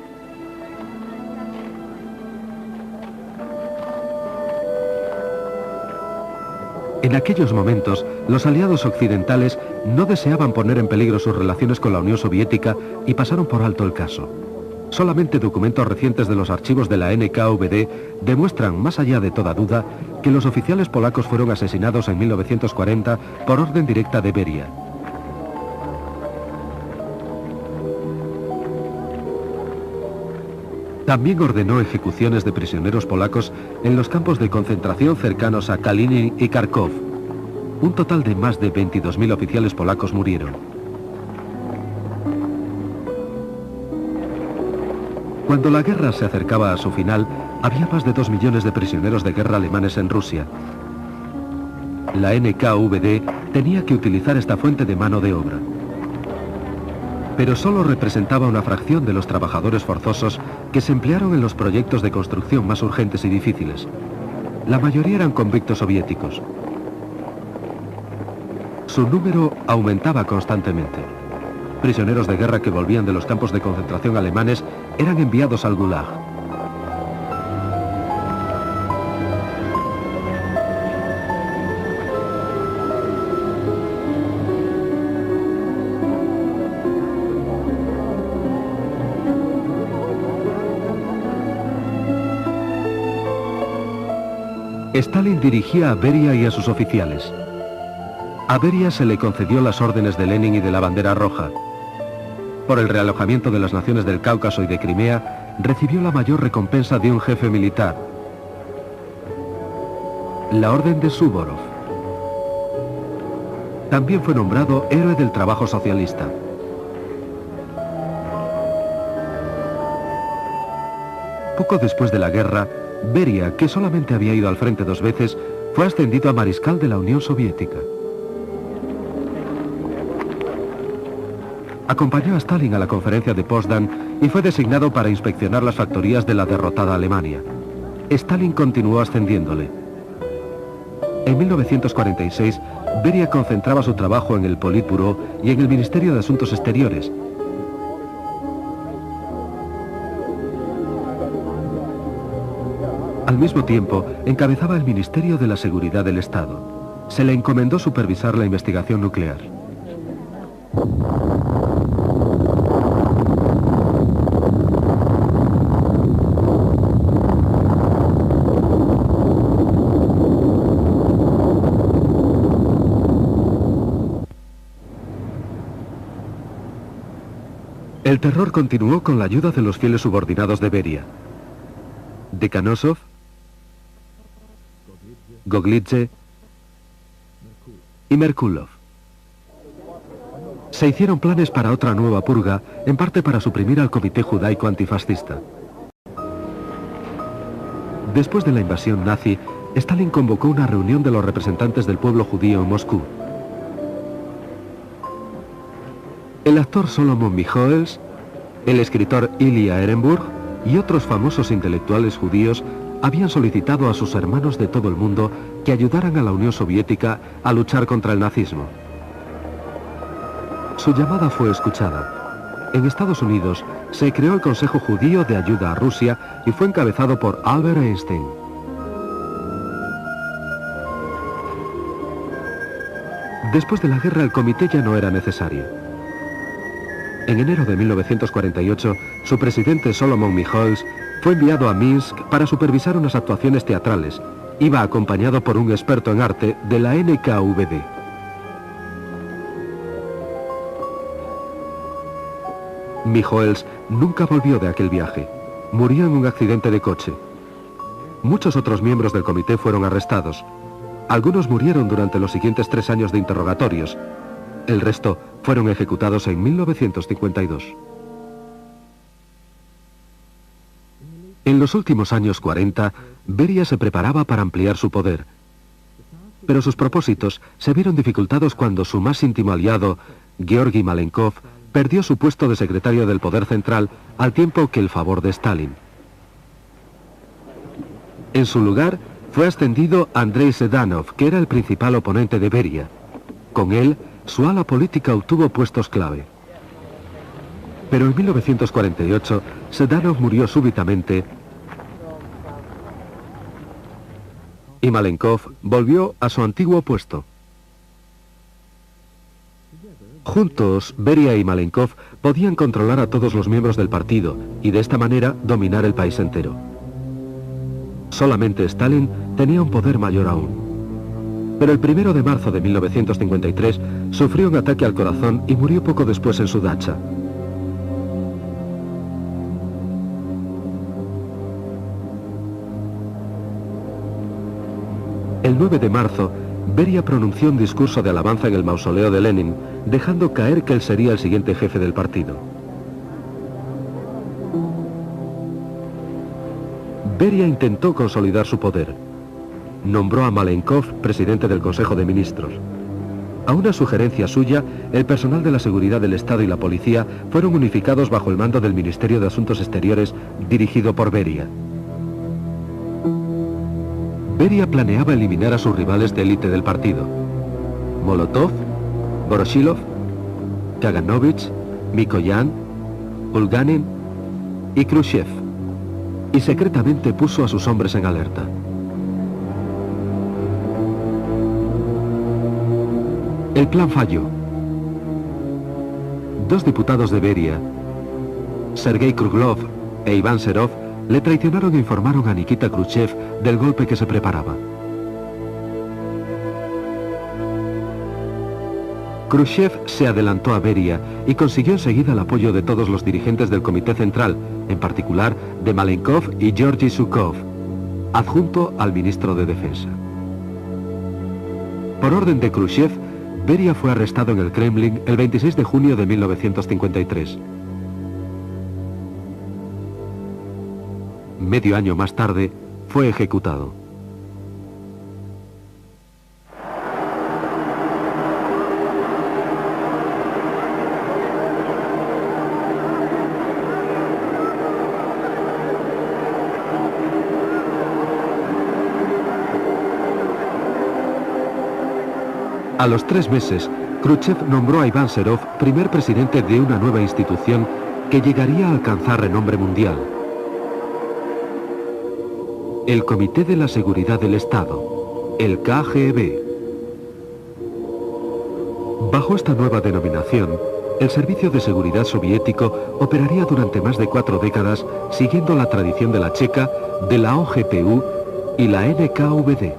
En aquellos momentos, los aliados occidentales no deseaban poner en peligro sus relaciones con la Unión Soviética y pasaron por alto el caso. Solamente documentos recientes de los archivos de la NKVD demuestran, más allá de toda duda, que los oficiales polacos fueron asesinados en 1940 por orden directa de Beria. También ordenó ejecuciones de prisioneros polacos en los campos de concentración cercanos a Kalinin y Kharkov. Un total de más de 22.000 oficiales polacos murieron. Cuando la guerra se acercaba a su final, había más de 2 millones de prisioneros de guerra alemanes en Rusia. La NKVD tenía que utilizar esta fuente de mano de obra. Pero solo representaba una fracción de los trabajadores forzosos que se emplearon en los proyectos de construcción más urgentes y difíciles. La mayoría eran convictos soviéticos. Su número aumentaba constantemente. Prisioneros de guerra que volvían de los campos de concentración alemanes eran enviados al Gulag. Stalin dirigía a Beria y a sus oficiales. A Beria se le concedió las órdenes de Lenin y de la Bandera Roja. Por el realojamiento de las naciones del Cáucaso y de Crimea, recibió la mayor recompensa de un jefe militar, la Orden de Suvorov. También fue nombrado héroe del trabajo socialista. Poco después de la guerra, Beria, que solamente había ido al frente 2 veces, fue ascendido a mariscal de la Unión Soviética. Acompañó a Stalin a la conferencia de Potsdam y fue designado para inspeccionar las factorías de la derrotada Alemania. Stalin continuó ascendiéndole. En 1946, Beria concentraba su trabajo en el Politburó y en el Ministerio de Asuntos Exteriores. Al mismo tiempo, encabezaba el Ministerio de la Seguridad del Estado. Se le encomendó supervisar la investigación nuclear. El terror continuó con la ayuda de los fieles subordinados de Beria. Dekhanosov, Goglidze y Merkulov. Se hicieron planes para otra nueva purga, en parte para suprimir al Comité Judaico Antifascista. Después de la invasión nazi, Stalin convocó una reunión de los representantes del pueblo judío en Moscú. El actor Solomon Michoels, el escritor Ilya Ehrenburg y otros famosos intelectuales judíos habían solicitado a sus hermanos de todo el mundo que ayudaran a la Unión Soviética a luchar contra el nazismo. Su llamada fue escuchada. En Estados Unidos se creó el Consejo Judío de Ayuda a Rusia y fue encabezado por Albert Einstein. Después de la guerra el comité ya no era necesario. En enero de 1948, su presidente Solomon Michoels fue enviado a Minsk para supervisar unas actuaciones teatrales. Iba acompañado por un experto en arte de la NKVD. Michoels nunca volvió de aquel viaje. Murió en un accidente de coche. Muchos otros miembros del comité fueron arrestados. Algunos murieron durante los siguientes 3 años de interrogatorios. El resto fueron ejecutados en 1952. En los últimos años 40, Beria se preparaba para ampliar su poder. Pero sus propósitos se vieron dificultados cuando su más íntimo aliado, Georgi Malenkov, perdió su puesto de secretario del Poder Central al tiempo que el favor de Stalin. En su lugar, fue ascendido Andrei Sedanov, que era el principal oponente de Beria. Con él, su ala política obtuvo puestos clave. Pero en 1948, Sedanov murió súbitamente y Malenkov volvió a su antiguo puesto. Juntos, Beria y Malenkov podían controlar a todos los miembros del partido y de esta manera dominar el país entero. Solamente Stalin tenía un poder mayor aún. Pero el 1 de marzo de 1953 sufrió un ataque al corazón y murió poco después en su dacha. El 9 de marzo, Beria pronunció un discurso de alabanza en el mausoleo de Lenin, dejando caer que él sería el siguiente jefe del partido. Beria intentó consolidar su poder. Nombró a Malenkov presidente del Consejo de Ministros. A una sugerencia suya, el personal de la seguridad del Estado y la policía fueron unificados bajo el mando del Ministerio de Asuntos Exteriores, dirigido por Beria. Beria planeaba eliminar a sus rivales de élite del partido: Molotov, Voroshilov, Kaganovich, Mikoyan, Bulganin y Khrushchev, y secretamente puso a sus hombres en alerta. El plan falló. Dos diputados de Beria, Sergei Kruglov e Iván Serov, le traicionaron e informaron a Nikita Khrushchev del golpe que se preparaba. Khrushchev se adelantó a Beria y consiguió enseguida el apoyo de todos los dirigentes del Comité Central, en particular de Malenkov y Georgy Zhukov, adjunto al ministro de Defensa. Por orden de Khrushchev, Beria fue arrestado en el Kremlin el 26 de junio de 1953. Medio año más tarde, fue ejecutado. A los 3 meses, Khrushchev nombró a Iván Serov primer presidente de una nueva institución que llegaría a alcanzar renombre mundial: el Comité de la Seguridad del Estado, el KGB. Bajo esta nueva denominación, el servicio de seguridad soviético operaría durante más de 4 décadas, siguiendo la tradición de la Checa, de la OGPU y la NKVD.